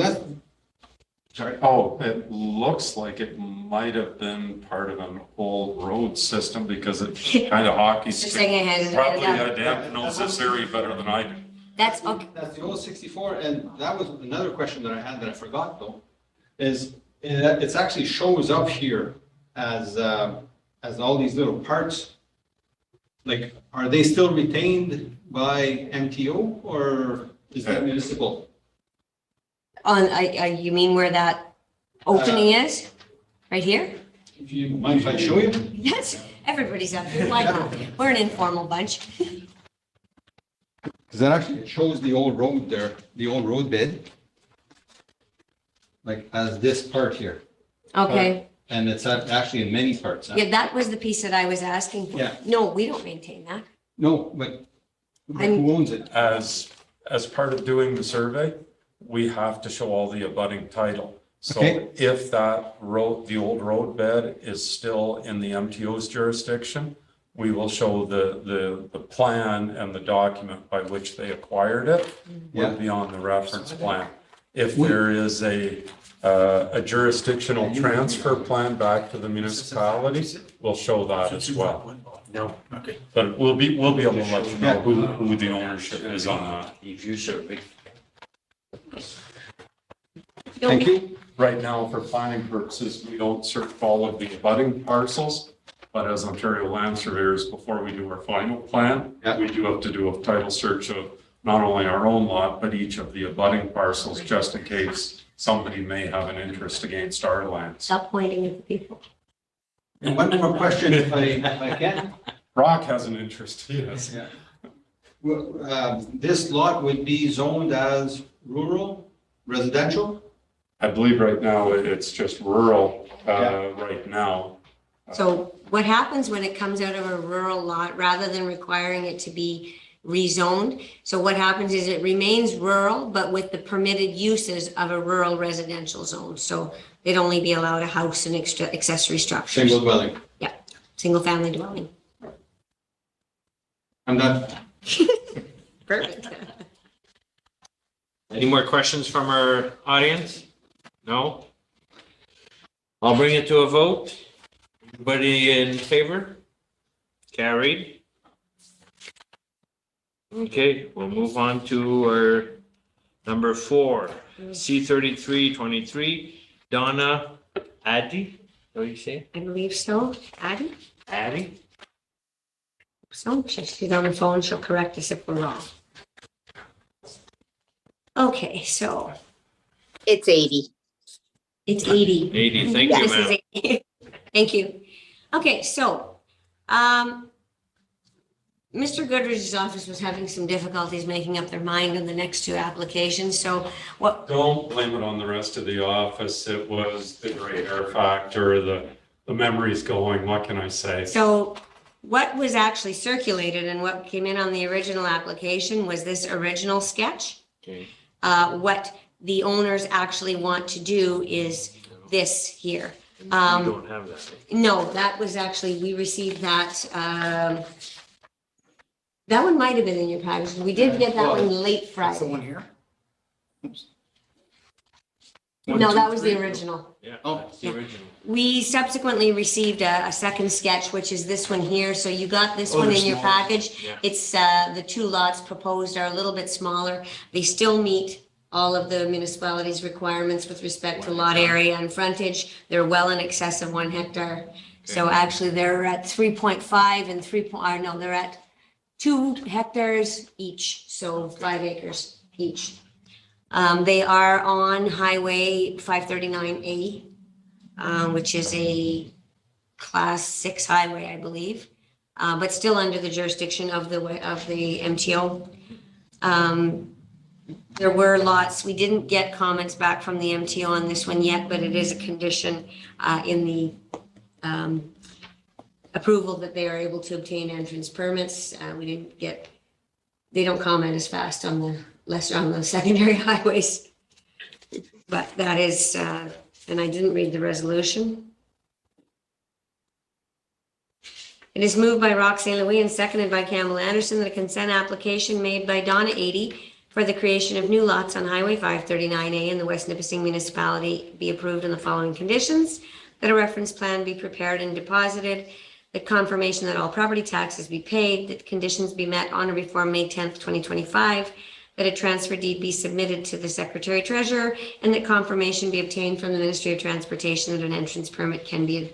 sorry. Oh, it looks like it might have been part of an old road system because it's kind of hockey Just stick. saying I had it. Probably Dan knows this area better than I do. That's okay. That's the old 64, and that was another question that I had that I forgot though, is it actually shows up here as all these little parts. Like, are they still retained by MTO or is that municipal? You mean where that opening is? Right here? If you mind if I show you? Yes, everybody's up here. Why not? We're an informal bunch. Because that actually shows the old road there, the old road bed. Like as this part here. Okay. And it's actually in many parts. Yeah, that was the piece that I was asking for. Yeah. No, we don't maintain that. No, but who owns it? As part of doing the survey, we have to show all the abutting title. So Okay. if that road, the old road bed is still in the MTO's jurisdiction, we will show the plan and the document by which they acquired it will be on the reference plan. If there is a jurisdictional transfer plan back to the municipality, we'll show that as well. No. Okay. But we'll be able to let you know who the ownership is on that. Thank you. Right now, for planning purposes, we don't search all of the abutting parcels, but as Ontario land surveyors, before we do our final plan, we do have to do a title search of not only our own lot, but each of the abutting parcels, just in case somebody may have an interest against our lands. Stop pointing at the people. And one more question, if I can. Rock has an interest, yes. Yeah. Well, this lot would be zoned as rural, residential? I believe right now it's just rural, right now. So what happens when it comes out of a rural lot, rather than requiring it to be rezoned? So what happens is it remains rural, but with the permitted uses of a rural residential zone. So they'd only be allowed a house and extra accessory structures. Single dwelling. Yeah, single family dwelling. I'm not, Perfect. Any more questions from our audience? No? I'll bring it to a vote. Everybody in favor? Carried. Okay, we'll move on to our number 4, C-3323, Donna Addy. What do you say? I believe so. Addie? Addy? So she's on the phone. She'll correct us if we're wrong. Okay, so It's 80. it's 80. 80, thank you, This is ma'am. 80. Thank you. Okay, so, Mr. Goodrich's office was having some difficulties making up their mind on the next 2 applications, so what, Don't blame it on the rest of the office. It was the gray hair factor, the memory's going, what can I say? so what was actually circulated and what came in on the original application was this original sketch. Okay. What the owners actually want to do is this here. We don't have that. No, that was actually, we received that, that one might have been in your package. We did get that one late That's the Friday. one here? Oops. No, that was the original. Yeah, Oh, that's the original. We subsequently received a second sketch, which is this one here. So you got this Oh, one they're in your smaller. package. Yeah. It's, the 2 lots proposed are a little bit smaller. They still meet all of the municipality's requirements with respect to lot area and frontage. They're well in excess of 1 hectare. So actually they're at 3.5 and 3. No, they're at 2 hectares each, so 5 acres each. They are on Highway 539A, which is a Class 6 highway, I believe, but still under the jurisdiction of the MTO. There were lots, we didn't get comments back from the MTO on this one yet, but it is a condition in the approval that they are able to obtain entrance permits. We didn't get, they don't comment as fast on the secondary highways. But that is, and I didn't read the resolution. It is moved by Roxanne Louis and seconded by Campbell Anderson that a consent application made by Donna 80 for the creation of new lots on Highway 539A in the West Nipissing Municipality be approved on the following conditions: that a reference plan be prepared and deposited, that confirmation that all property taxes be paid, that conditions be met on or before May 10th, 2025, that a transfer deed be submitted to the Secretary Treasurer, and that confirmation be obtained from the Ministry of Transportation that an entrance permit can be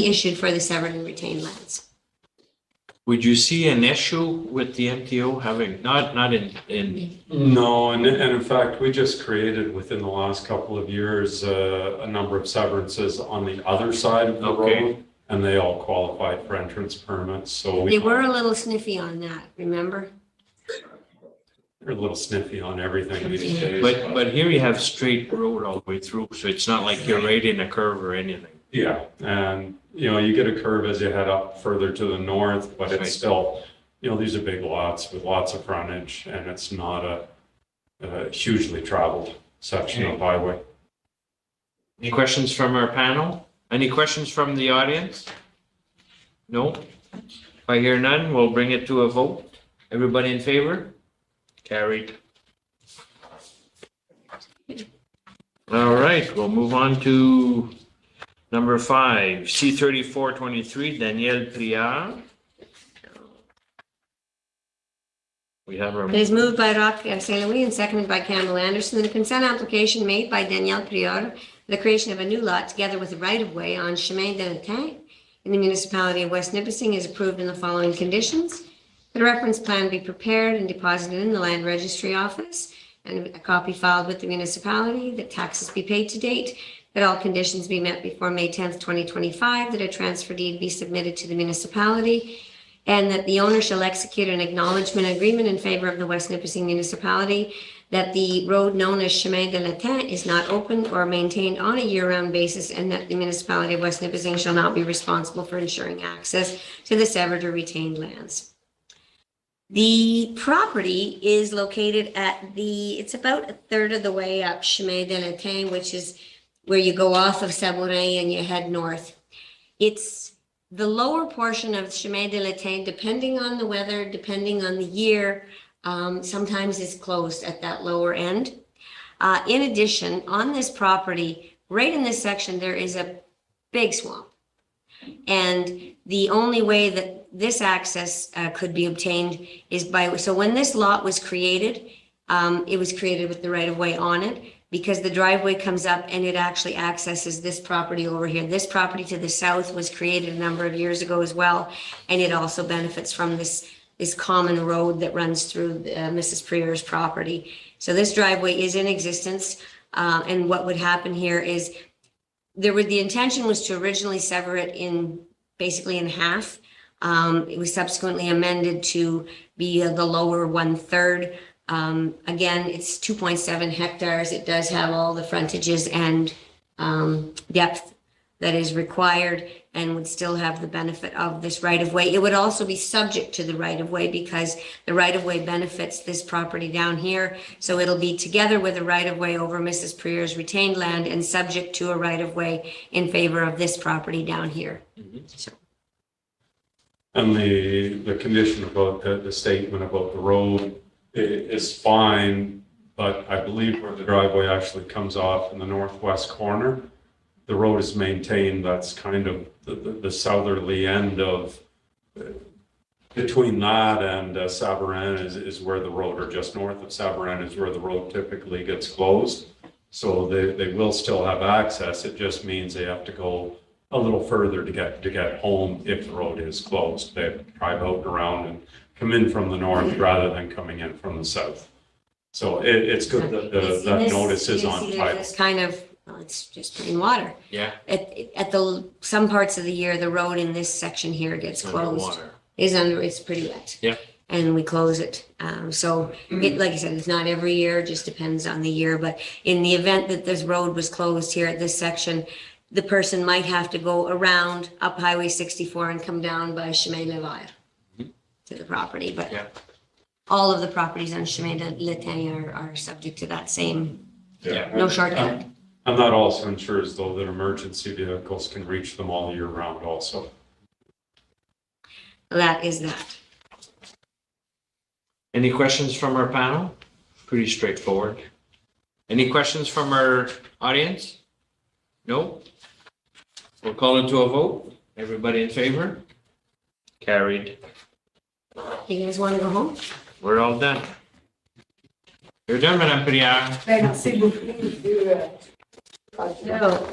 issued for the severed and retained lands. Would you see an issue with the MTO having, not in, No, and in fact, we just created within the last couple of years, a number of severances on the other side of the Okay. road, and they all qualified for entrance permits, so They were a little sniffy on that, remember? They're a little sniffy on everything these days. but here you have straight road all the way through, so it's not like you're right in a curve or anything. Yeah, and you get a curve as you head up further to the north, but Right. it's still, these are big lots with lots of frontage, and it's not a hugely traveled section of highway. Any questions from our panel? Any questions from the audience? No? If I hear none, we'll bring it to a vote. Everybody in favor? Carried. All right, we'll move on to number 5, C-3423, Danielle Priard. We have our. It is moved by Roxanne Louis and seconded by Campbell Anderson that a consent application made by Danielle Prior for the creation of a new lot together with a right-of-way on Chemin de l'Étain in the municipality of West Nipissing is approved in the following conditions: that a reference plan be prepared and deposited in the land registry office and a copy filed with the municipality, that taxes be paid to date, that all conditions be met before May 10th, 2025, that a transfer deed be submitted to the municipality, and that the owner shall execute an acknowledgement agreement in favor of the West Nipissing municipality, that the road known as Chemin de l'Étain is not opened or maintained on a year-round basis, and that the municipality of West Nipissing shall not be responsible for ensuring access to the severed or retained lands. The property is located at it's about a third of the way up Chemin de l'Étain, which is where you go off of Sabourin and you head north. It's the lower portion of Chemin de l'Étain, depending on the weather, depending on the year, sometimes is closed at that lower end. In addition, on this property right in this section, there is a big swamp. And the only way that this access could be obtained is by, so when this lot was created, it was created with the right of way on it, because the driveway comes up and it actually accesses this property over here. This property to the south was created a number of years ago as well, and it also benefits from this common road that runs through Mrs. Prier's property. So this driveway is in existence, and what would happen here is the intention was to originally sever it basically in half. It was subsequently amended to be the lower 1/3. Again, it's 2.7 hectares. It does have all the frontages and depth that is required, and would still have the benefit of this right of way. It would also be subject to the right of way, because the right of way benefits this property down here. So it'll be together with a right of way over Mrs. Prier's retained land and subject to a right of way in favor of this property down here. So. And the condition about the statement about the road is fine, but I believe where the driveway actually comes off in the northwest corner, the road is maintained. That's kind of the southerly end of, between that and Savarin is where the road, or just north of Savarin is where the road typically gets closed. So they will still have access. It just means they have to go a little further to get home if the road is closed. They have to drive out and around and come in from the north rather than coming in from the south. So it's good that that notice is on title. It's kind of, well, it's just plain water. Yeah. At some parts of the year, the road in this section here gets closed. It's pretty wet. Yeah. And we close it. Like I said, it's not every year, it just depends on the year. But in the event that this road was closed here at this section, the person might have to go around up Highway 64 and come down by Chemin Levert to the property. But Yeah. all of the properties on Chemin de l'Étain are subject to that same, no shortcut. And that also ensures, though, that emergency vehicles can reach them all year round also. That is that. Any questions from our panel? Pretty straightforward. Any questions from our audience? No? We'll call into a vote. Everybody in favor? Carried. You guys want to go home? We're all done. You're done, Madame Prière. No.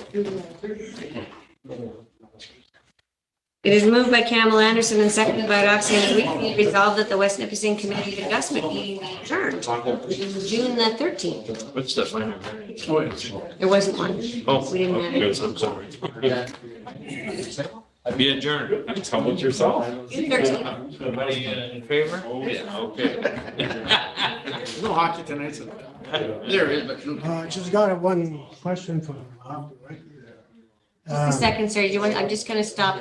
It is moved by Campbell Anderson and seconded by Roxanne Weekly, resolved that the West Nipissing Committee Adjustment meeting be adjourned June the 13th. What's that one? There wasn't one. Oh, We didn't have it. I'm sorry. Be adjourned. How about yourself? June 13th. Everybody in favor? Yeah, okay. No hockey tonight, so there is, but. Just got one question for. Just a second, sir. I'm just going to stop.